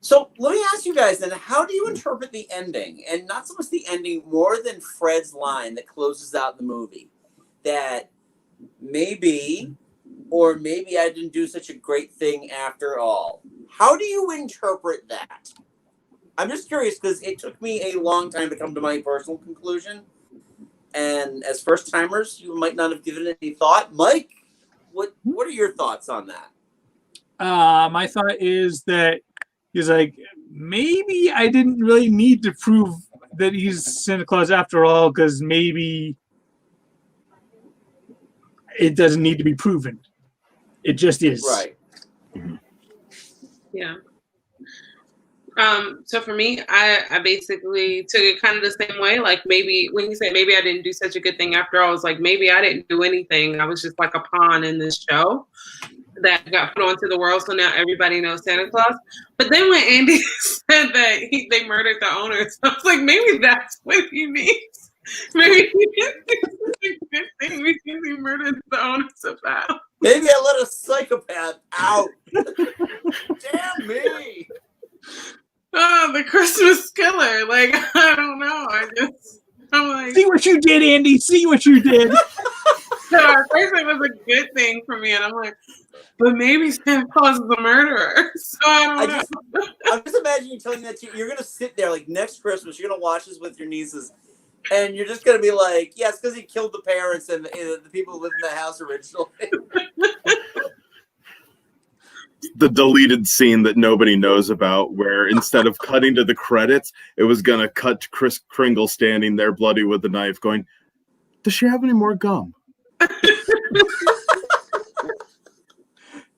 So let me ask you guys then, how do you interpret the ending? And not so much the ending, more than Fred's line that closes out the movie. That maybe I didn't do such a great thing after all. How do you interpret that? I'm just curious, because it took me a long time to come to my personal conclusion. And as first timers, you might not have given it any thought. Mike, what are your thoughts on that? My thought is that he's like, maybe I didn't really need to prove that he's Santa Claus after all, because maybe it doesn't need to be proven. It just is. Right. Yeah. So for me, I basically took it kind of the same way. Like, maybe when he said maybe I didn't do such a good thing after all, I was like, maybe I didn't do anything. I was just like a pawn in this show. that got put onto the world, so now everybody knows Santa Claus. But then when Andy said that they murdered the owners, I was like, maybe that's what he means. Maybe he didn't think it was a good thing because he murdered the owners of that. Maybe I let a psychopath out. Damn me. Oh, the Christmas killer. Like, I don't know. I'm like, See what you did, Andy. See what you did. so at first it was a good thing for me, and I'm like, but maybe Santa Claus is a murderer. So I don't know. I'm just imagining you telling that to you. You're gonna sit there like next Christmas. You're gonna watch this with your nieces, and you're just gonna be like, "Yeah, it's because he killed the parents and the people who lived in the house originally." The deleted scene that nobody knows about, where instead of cutting to the credits, it was gonna cut to Kris Kringle standing there, bloody with a knife, going, "Does she have any more gum?"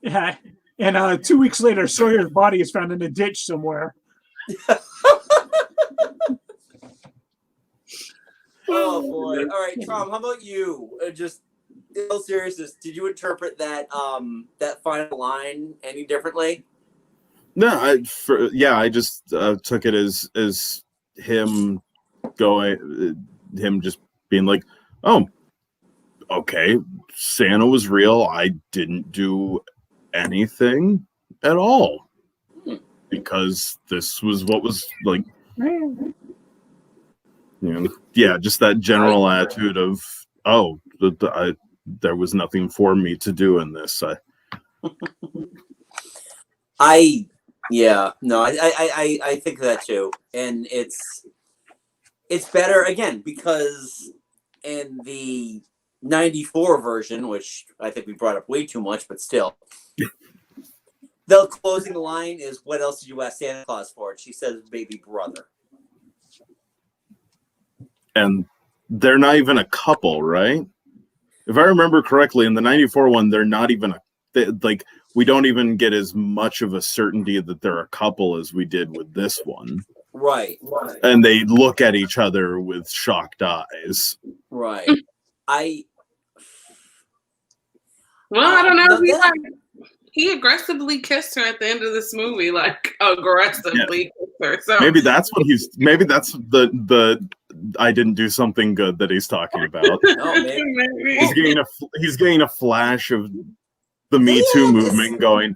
Yeah. And 2 weeks later, Sawyer's body is found in a ditch somewhere. Oh boy! All right, Tom. How about you? Just in all seriousness, did you interpret that that final line any differently? No, I just took it as him him just being like, "Oh, okay, Santa was real. I didn't do anything at all because this was what was like." Yeah, just that general attitude of, "Oh, there was nothing for me to do in this." I think that too, and it's better again because in the '94 version, which I think we brought up way too much, but still, the closing line is, "What else did you ask Santa Claus for?" And she says, "Baby brother." And they're not even a couple, right? If I remember correctly, in the '94 one, they're not even like, we don't even get as much of a certainty that they're a couple as we did with this one. Right. And they look at each other with shocked eyes. Right. I don't know. He aggressively kissed her at the end of this movie, like aggressively kissed her. So maybe that's the I didn't do something good that he's talking about. No, maybe. He's getting a flash of the Me Too movement, going,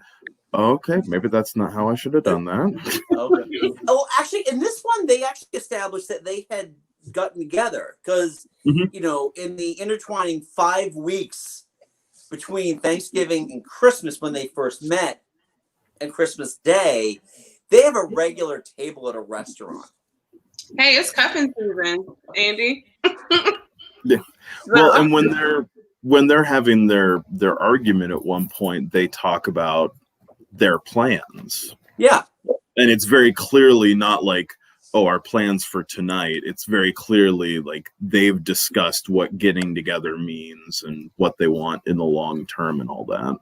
"Okay, maybe that's not how I should have done that." Okay. Oh, actually, in this one, they actually established that they had gotten together because, in the intertwining 5 weeks between Thanksgiving and Christmas when they first met and Christmas Day, they have a regular table at a restaurant. Hey, it's cuffing season, Andy. Yeah. Well, and when they're having their argument at one point, they talk about their plans. Yeah. And it's very clearly not like, "Oh, our plans for tonight." It's very clearly like they've discussed what getting together means and what they want in the long term and all that.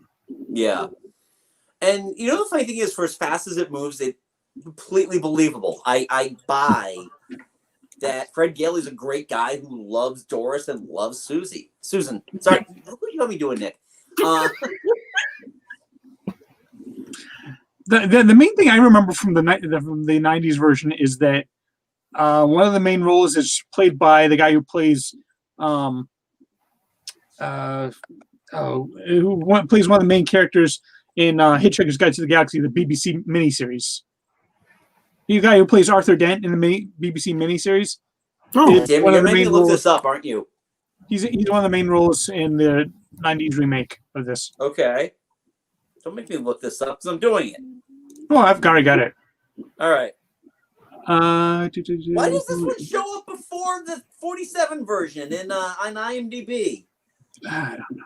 Yeah. And the funny thing is, for as fast as it moves, it's completely believable. I buy that Fred Gale is a great guy who loves Doris and loves Susan. Sorry, what are you got me doing, Nick? The main thing I remember from the 90s version is that one of the main roles is played by the guy who plays who plays one of the main characters in Hitchhiker's Guide to the Galaxy, the BBC miniseries. He's the guy who plays Arthur Dent in the BBC miniseries. Oh, damn, you're making me look this up, aren't you? He's one of the main roles in the 90s remake of this. Okay. Don't make me look this up because I'm doing it. Oh, I've got it. All right. Why Why does this one show up before the 47 version on IMDb? I don't know.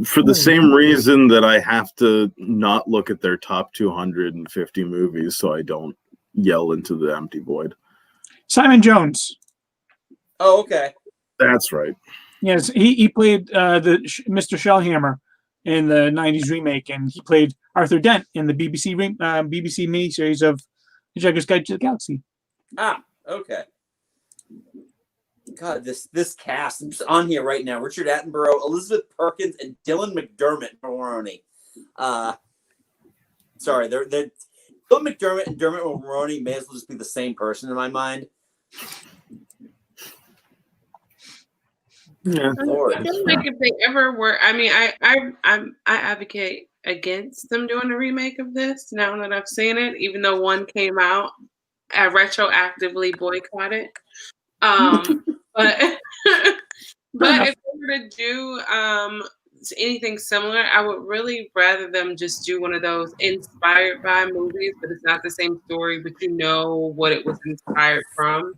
For the same reason that I have to not look at their top 250 movies so I don't yell into the empty void. Simon Jones. Oh, okay. That's right. Yes, he played the Mr. Shellhammer in the 90s remake, and he played Arthur Dent in the BBC miniseries of Hitchhiker's Guide to the Galaxy. Ah, okay. God, this cast I'm just on here right now: Richard Attenborough, Elizabeth Perkins, and Dylan McDermott Mulroney. Sorry, they're Dylan McDermott and Dermot Mulroney may as well just be the same person in my mind. Yeah. Lord. I feel like if they ever were, I mean, I advocate against them doing a remake of this now that I've seen it, even though one came out, I retroactively boycott it. But but if they were to do anything similar, I would really rather them just do one of those inspired by movies, but it's not the same story, but you know what it was inspired from.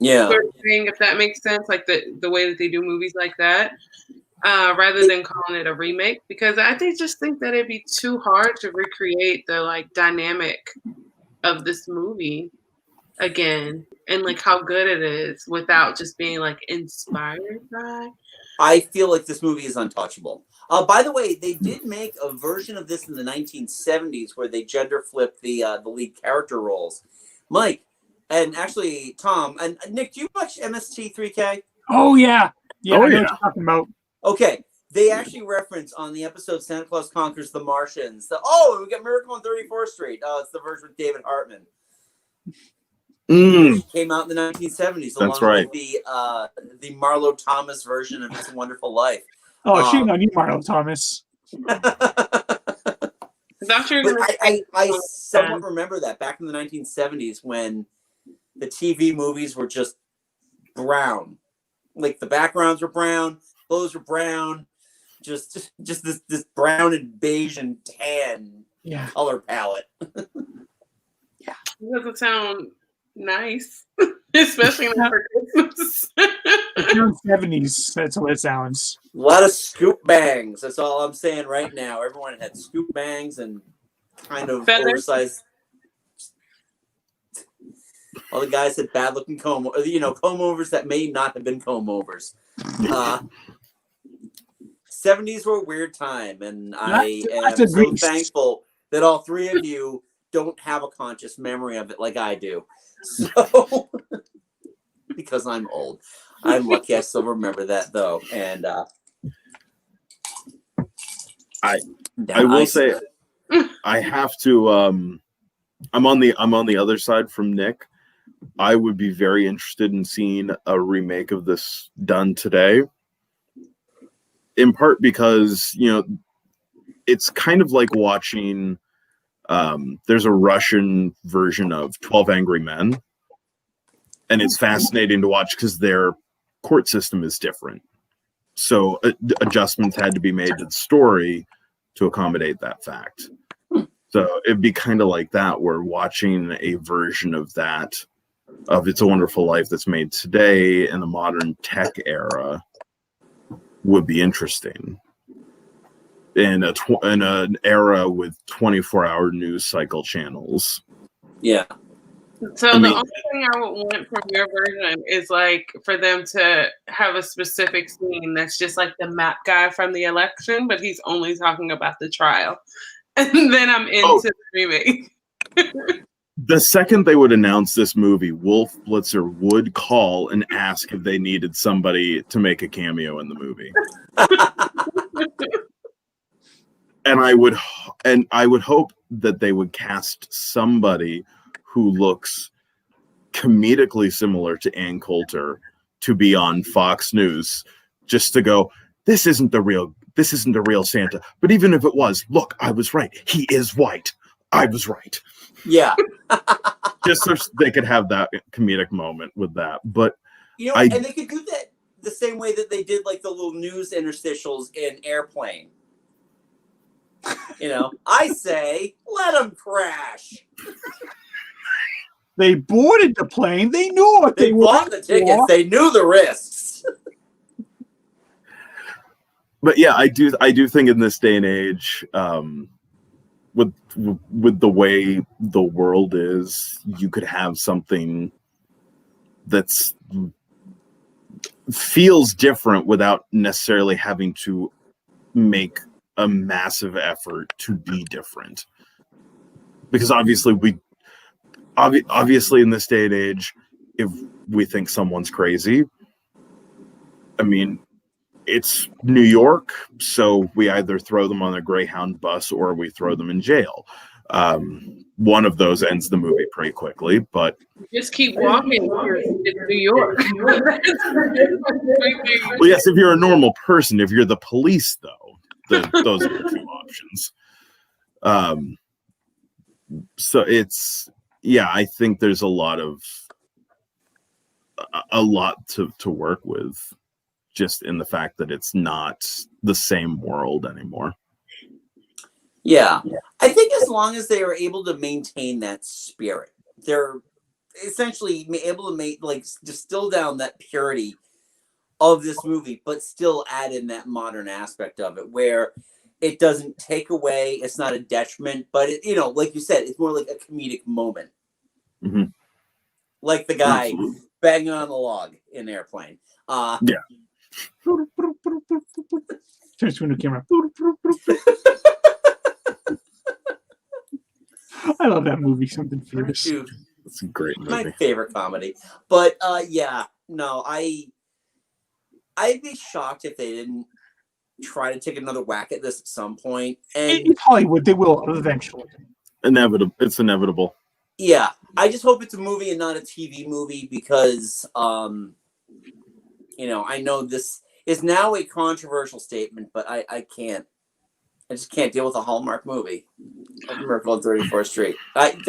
Yeah. Sort of thing, if that makes sense, like the way that they do movies like that, rather than calling it a remake, because I just think that it'd be too hard to recreate the like dynamic of this movie again and like how good it is without just being like inspired by. I feel like this movie is untouchable. By the way, they did make a version of this in the 1970s where they gender flipped the lead character roles. Mike, and actually Tom and Nick, do you watch MST3K? Oh yeah, yeah. Oh, I know yeah. what you're talking about. Okay, they actually reference on the episode Santa Claus Conquers the Martians. We got Miracle on 34th Street. Oh, it's the version with David Hartman. Came out in the 1970s along with the Marlo Thomas version of It's a Wonderful Life. Oh, shame on you, Marlo Thomas. I somewhat remember that back in the 1970s when the TV movies were just brown. Like the backgrounds were brown, clothes were brown, just this brown and beige and tan color palette. Yeah. It doesn't sound nice, especially not for Christmas. It's 70s. That's what it sounds. A lot of scoop bangs. That's all I'm saying right now. Everyone had scoop bangs and kind of oversized. All the guys had bad looking comb overs that may not have been comb overs. 70s were a weird time, and I am so thankful that all three of you don't have a conscious memory of it like I do. So, because I'm old, I'm lucky I still remember that though. And I will say, I have to. I'm on the other side from Nick. I would be very interested in seeing a remake of this done today. In part because it's kind of like watching. There's a Russian version of 12 Angry Men, and it's fascinating to watch because their court system is different. So adjustments had to be made to the story to accommodate that fact. So it'd be kind of like that. We're watching a version of that, of It's a Wonderful Life that's made today in the modern tech era would be interesting. In an era with 24-hour news cycle channels. Yeah. So the only thing I would want from your version is like for them to have a specific scene that's just like the map guy from the election, but he's only talking about the trial. And then I'm into the remake. The second they would announce this movie, Wolf Blitzer would call and ask if they needed somebody to make a cameo in the movie. And I would hope that they would cast somebody who looks comedically similar to Ann Coulter to be on Fox News, just to go, this isn't the real Santa. But even if it was, look, I was right. He is white. I was right. Yeah. Just so they could have that comedic moment with that. But and they could do that the same way that they did like the little news interstitials in Airplane. I say, let them crash. They boarded the plane. They knew what they bought the tickets. For. They knew the risks. But yeah, I do think in this day and age, with the way the world is, you could have something that's feels different without necessarily having to make a massive effort to be different. Because obviously in this day and age, if we think someone's crazy, I mean, it's New York, so we either throw them on a Greyhound bus or we throw them in jail. One of those ends the movie pretty quickly, but Just keep walking. It's New York. well, yes, if you're a normal person. If you're the police, though, those are the two options. So it's, yeah, I think there's a lot to work with, just in the fact that it's not the same world anymore. Yeah. I think as long as they are able to maintain that spirit, they're essentially able to distill down that purity of this movie, but still add in that modern aspect of it, where it doesn't take away, it's not a detriment, but it, like you said, it's more like a comedic moment. Mm-hmm. Like the guy banging on the log in Airplane. Yeah. Turn to the camera. I love that movie. Something fierce. Dude, it's a great movie. My favorite comedy. But yeah, no, I'd be shocked if they didn't try to take another whack at this at some point. And it's Hollywood. They will eventually. Inevitable. It's inevitable. Yeah, I just hope it's a movie and not a TV movie, because I know this is now a controversial statement, but I just can't deal with a Hallmark movie. Like Miracle on 34th Street. Don't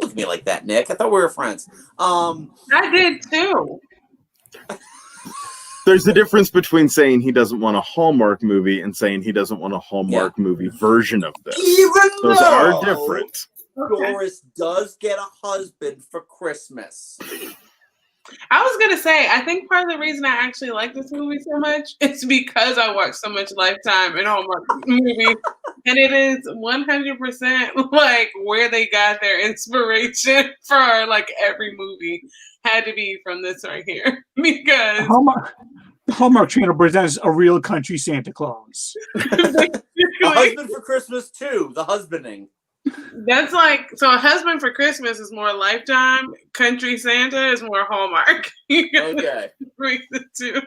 look at me like that, Nick. I thought we were friends. I did too. There's a difference between saying he doesn't want a Hallmark movie and saying he doesn't want a Hallmark movie version of this. Those are different. Doris does get a husband for Christmas. I was going to say, I think part of the reason I actually like this movie so much is because I watch so much Lifetime and Hallmark movies. And it is 100% like where they got their inspiration for like every movie had to be from this right here. Because the Hallmark Channel presents a real country Santa Claus. A husband for Christmas too, the husbanding. That's like, so a husband for Christmas is more Lifetime. Country Santa is more Hallmark. Okay. Bring the two.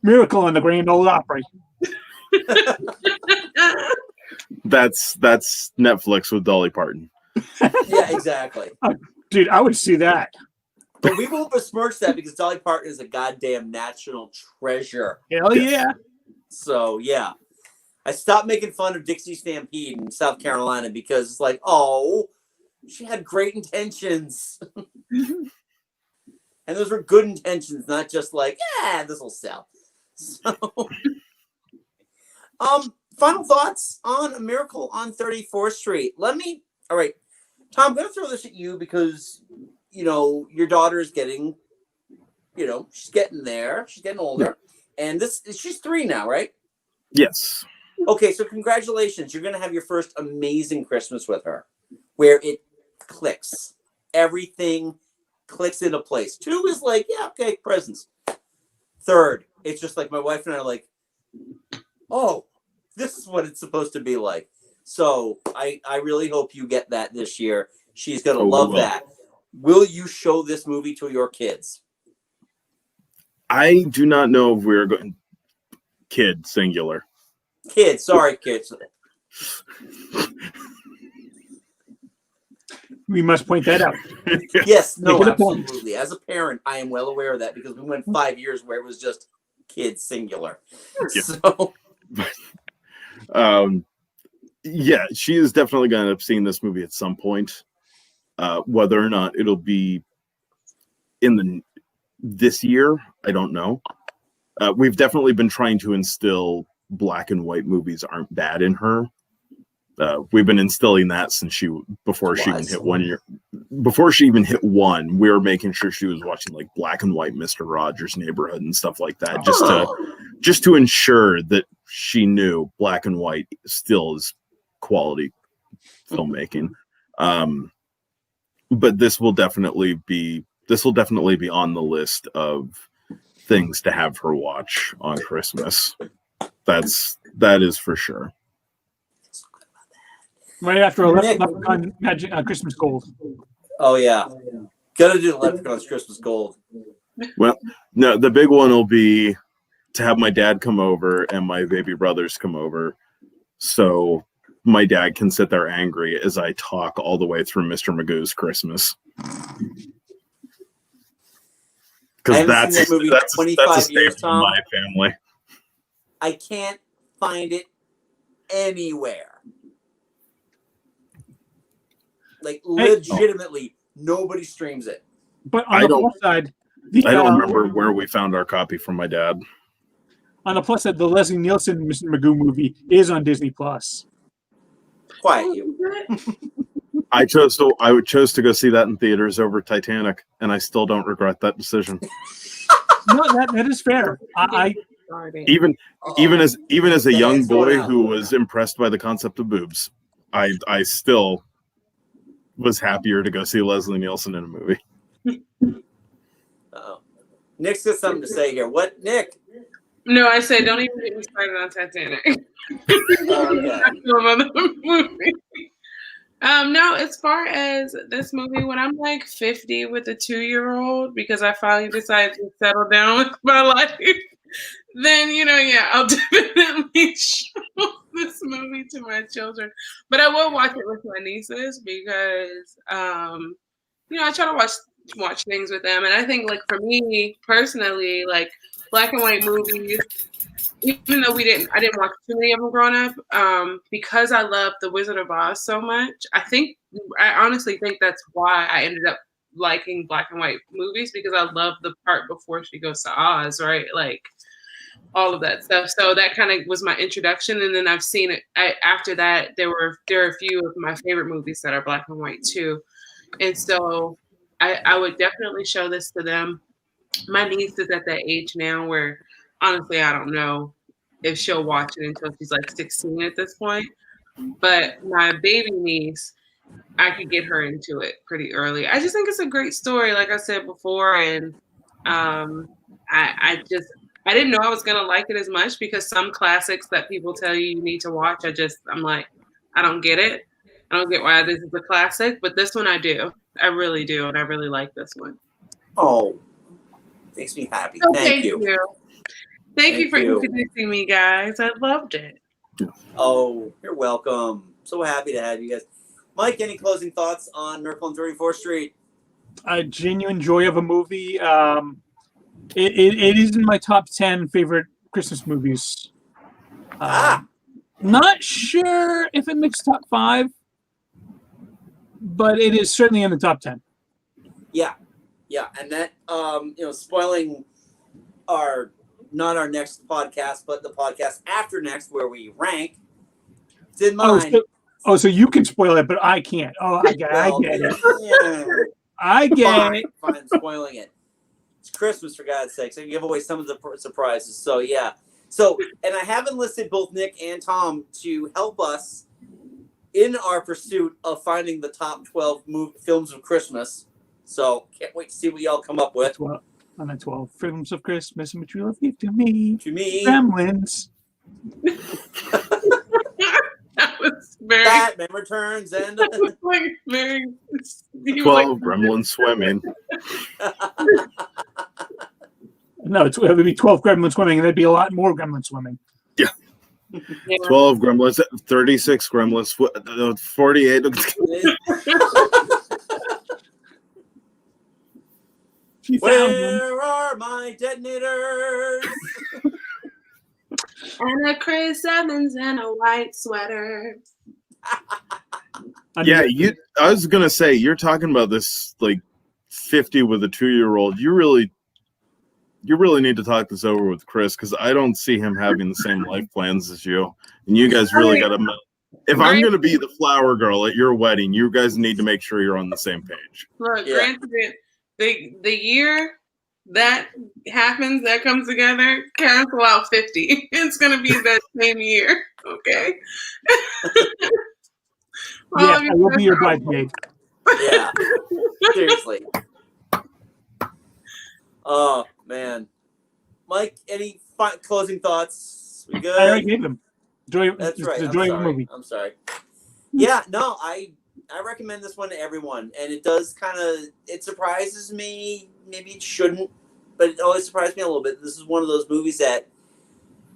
Miracle in the Grand Ole Opry. That's Netflix with Dolly Parton. Yeah, exactly. Dude, I would see that. But we won't besmirch that because Dolly Parton is a goddamn national treasure. Hell yeah. So, yeah. I stopped making fun of Dixie Stampede in South Carolina because it's like, oh, she had great intentions. And those were good intentions, not just like, yeah, this will sell. So, final thoughts on A Miracle on 34th Street. All right, Tom, I'm going to throw this at you because, your daughter is getting, she's getting there. She's getting older. And she's 3 now, right? Yes. Okay, so congratulations. You're going to have your first amazing Christmas with her where it clicks. Everything clicks into place. 2 is like, yeah, okay, presents. 3rd, it's just like my wife and I are like, oh, this is what it's supposed to be like. So I really hope you get that this year. She's going to love that. Will you show this movie to your kids? I do not know if we're going... Kid, singular. Kids, sorry, kids. We must point that out. Yes, no, absolutely. As a parent, I am well aware of that because we went 5 years where it was just kids, singular. Yeah. So, yeah, she is definitely going to end up seeing this movie at some point. Whether or not it'll be this year, I don't know. We've definitely been trying to instill black and white movies aren't bad in her. We've been instilling that since before she even hit 1 year. Before she even hit 1, we were making sure she was watching like black and white Mr. Rogers' Neighborhood and stuff like that, just to ensure that she knew black and white still is quality filmmaking. But this will definitely be on the list of things to have her watch on Christmas. That is for sure. Right after Leprechaun Magic Christmas Gold. Oh yeah, gotta do the Leprechaun's Christmas Gold. Well, no, the big one will be to have my dad come over and my baby brothers come over, so my dad can sit there angry as I talk all the way through Mr. Magoo's Christmas. Because that's a 25 years, Tom. In my family. I can't find it anywhere. Like, legitimately, nobody streams it. But on the plus side, I don't remember where we found our copy from my dad. On the plus side, the Leslie Nielsen Mr. Magoo movie is on Disney Plus. Quiet you. I chose to go see that in theaters over Titanic, and I still don't regret that decision. No, that is fair. Even as a young boy who was impressed by the concept of boobs, I still was happier to go see Leslie Nielsen in a movie. Nick's got something to say here. What, Nick? No, I say don't even get me started on Titanic. No, as far as this movie, when I'm like 50 with a 2-year-old, because I finally decided to settle down with my life, then, I'll definitely show this movie to my children. But I will watch it with my nieces because, I try to watch things with them. And I think, like, for me personally, like, black and white movies, even though I didn't watch too many of them growing up, because I love The Wizard of Oz so much, I honestly think that's why I ended up liking black and white movies, because I love the part before she goes to Oz, right? Like, all of that stuff. So that kind of was my introduction. And then I've seen it after that. There are a few of my favorite movies that are black and white too. And so I would definitely show this to them. My niece is at that age now where, honestly, I don't know if she'll watch it until she's like 16 at this point. But my baby niece, I could get her into it pretty early. I just think it's a great story, like I said before. And I didn't know I was going to like it as much, because some classics that people tell you need to watch, I'm like, I don't get it. I don't get why this is a classic, but this one I do. I really do, and I really like this one. Oh, makes me happy. So thank you. Thank you for introducing me, guys. I loved it. Oh, you're welcome. So happy to have you guys. Mike, any closing thoughts on Miracle on 34th Street? A genuine joy of a movie. It is in my top 10 favorite Christmas movies. Not sure if it makes top 5, but it is certainly in the top 10. Yeah, and that spoiling not our next podcast, but the podcast after next, where we rank. It's in mine. So you can spoil it, but I can't. Oh, I get it. Yeah. I get it. Fine, spoiling it. It's Christmas, for God's sake. So you give away some of the surprises. So, yeah. And I have enlisted both Nick and Tom to help us in our pursuit of finding the top 12 films of Christmas. So, can't wait to see what y'all come up with. On the 12 films of Christmas, which you love give to me. Gremlins. That was very... Batman Returns and... 12 Gremlins swimming. No, it would be 12 Gremlins swimming, and there'd be a lot more Gremlins swimming. Yeah. 12 Gremlins, 36 Gremlins, 48... Where are my detonators? And a Chris Evans and a white sweater. Yeah, I was gonna say, you're talking about this like 50 with a 2-year-old. You really need to talk this over with Chris, because I don't see him having the same life plans as you. And you guys really gotta. If I'm gonna be the flower girl at your wedding, you guys need to make sure you're on the same page. Look, granted, the year that happens, that comes together, cancel out 50. It's going to be that same year, okay? Yeah, I will be your bridesmaid. Yeah, seriously. Oh, man. Mike, any closing thoughts? We good? I already gave them. That's right. The joy of the movie. I'm sorry. Yeah, no, I recommend this one to everyone, and it does it surprises me. Maybe it shouldn't, but it always surprised me a little bit. This is one of those movies that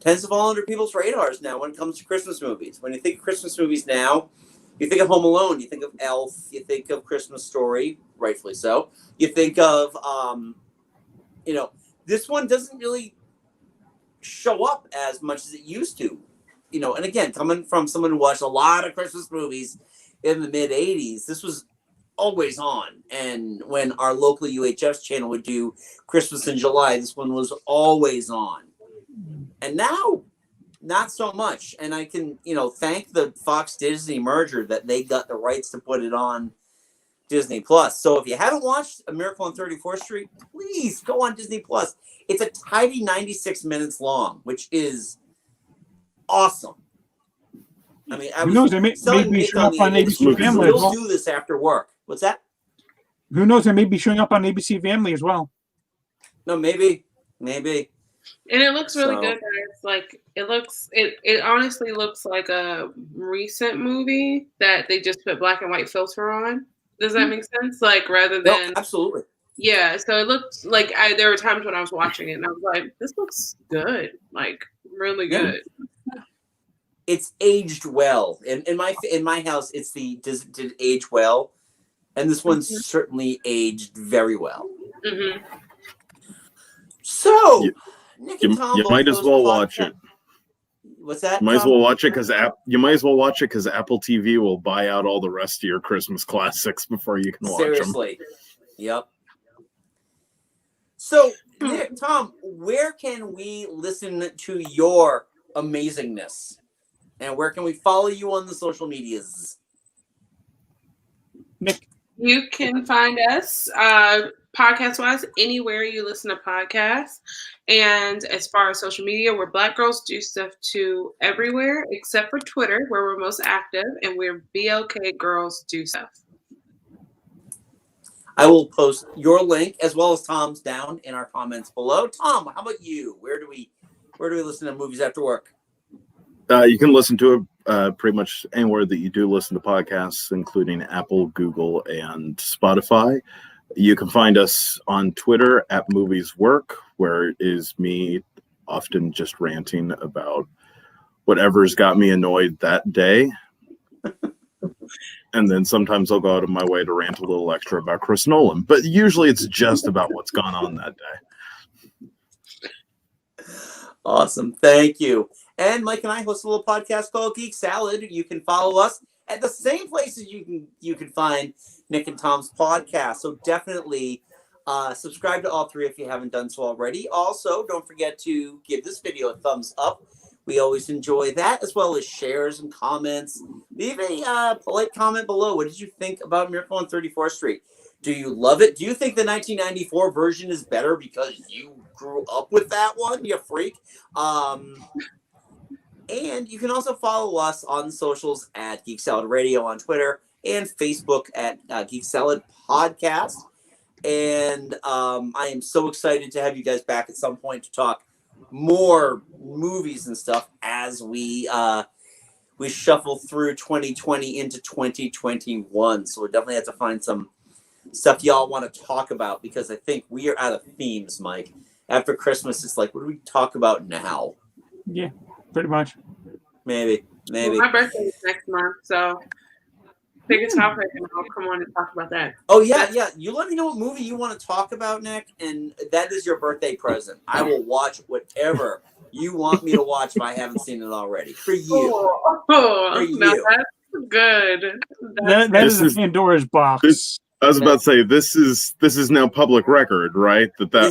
tends to fall under people's radars now when it comes to Christmas movies. When you think of Christmas movies now, you think of Home Alone, you think of Elf, you think of Christmas Story, rightfully so. You think of, this one doesn't really show up as much as it used to. And again, coming from someone who watched a lot of Christmas movies in the mid 80s, this was always on. And when our local UHF channel would do Christmas in July, this one was always on. And now, not so much. And I can, thank the Fox Disney merger that they got the rights to put it on Disney Plus. So if you haven't watched A Miracle on 34th Street, please go on Disney Plus. It's a tidy 96 minutes long, which is awesome. I mean, Who knows? They may be showing up on ABC Family as well. We'll do this after work. What's that? Who knows? They may be showing up on ABC Family as well. No, maybe. And it looks really good. It's like it honestly looks like a recent movie that they just put black and white filter on. Does that make sense? Like rather than absolutely. Yeah. So it looked like there were times when I was watching it and I was like, this looks good, like really good. It's aged well. In my house, it's did it age well, and this one's certainly aged very well. Mm-hmm. So. You might as well watch it. What's that? You might as well watch it because Apple TV will buy out all the rest of your Christmas classics before you can watch them. Seriously. Yep. So, Nick, Tom, where can we listen to your amazingness? And where can we follow you on the social medias? Nick. You can find us podcast-wise anywhere you listen to podcasts. And as far as social media, we're Black Girls Do Stuff Too everywhere except for Twitter, where we're most active, and we're BLK Girls Do Stuff. I will post your link as well as Tom's down in our comments below. Tom, how about you? Where do we listen to movies after work? You can listen to it pretty much anywhere that you do listen to podcasts, including Apple, Google, and Spotify. You can find us on Twitter at Movies Work, where it is me often just ranting about whatever's got me annoyed that day. And then sometimes I'll go out of my way to rant a little extra about Chris Nolan. But usually it's just about what's gone on that day. Awesome. Thank you. And Mike and I host a little podcast called Geek Salad. You can follow us at the same places you can find Nick and Tom's podcast. So definitely subscribe to all three if you haven't done so already. Also, don't forget to give this video a thumbs up. We always enjoy that, as well as shares and comments. Leave a polite comment below. What did you think about Miracle on 34th Street? Do you love it? Do you think the 1994 version is better because you grew up with that one, you freak? And you can also follow us on socials at Geek Salad Radio on Twitter and Facebook at Geek Salad Podcast. And I am so excited to have you guys back at some point to talk more movies and stuff as we shuffle through 2020 into 2021. So we definitely have to find some stuff y'all want to talk about, because I think we are out of themes, Mike. After Christmas, it's like, what do we talk about now? Yeah, pretty much. Maybe. Well, my birthday is next month, so pick a topic and I'll come on and talk about that. Oh, yeah. You let me know what movie you want to talk about, Nick, and that is your birthday present. I will watch whatever you want me to watch if I haven't seen it already. For you. For you. No, that's good. That is a Pandora's box. I was about to say, this is now public record, right? That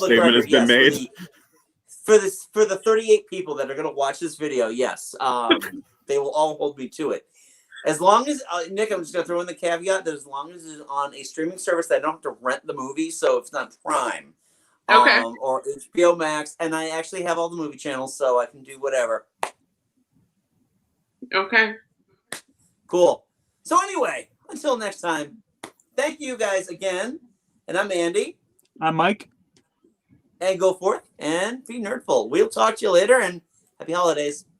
statement has been made. For the 38 people that are going to watch this video, yes, they will all hold me to it. As long as Nick, I'm just going to throw in the caveat that as long as it's on a streaming service, that I don't have to rent the movie, so it's not Prime, okay, or HBO Max, and I actually have all the movie channels, so I can do whatever. Okay. Cool. So anyway, until next time, thank you guys again, and I'm Andy. I'm Mike. And go forth and be nerdful. We'll talk to you later, and happy holidays.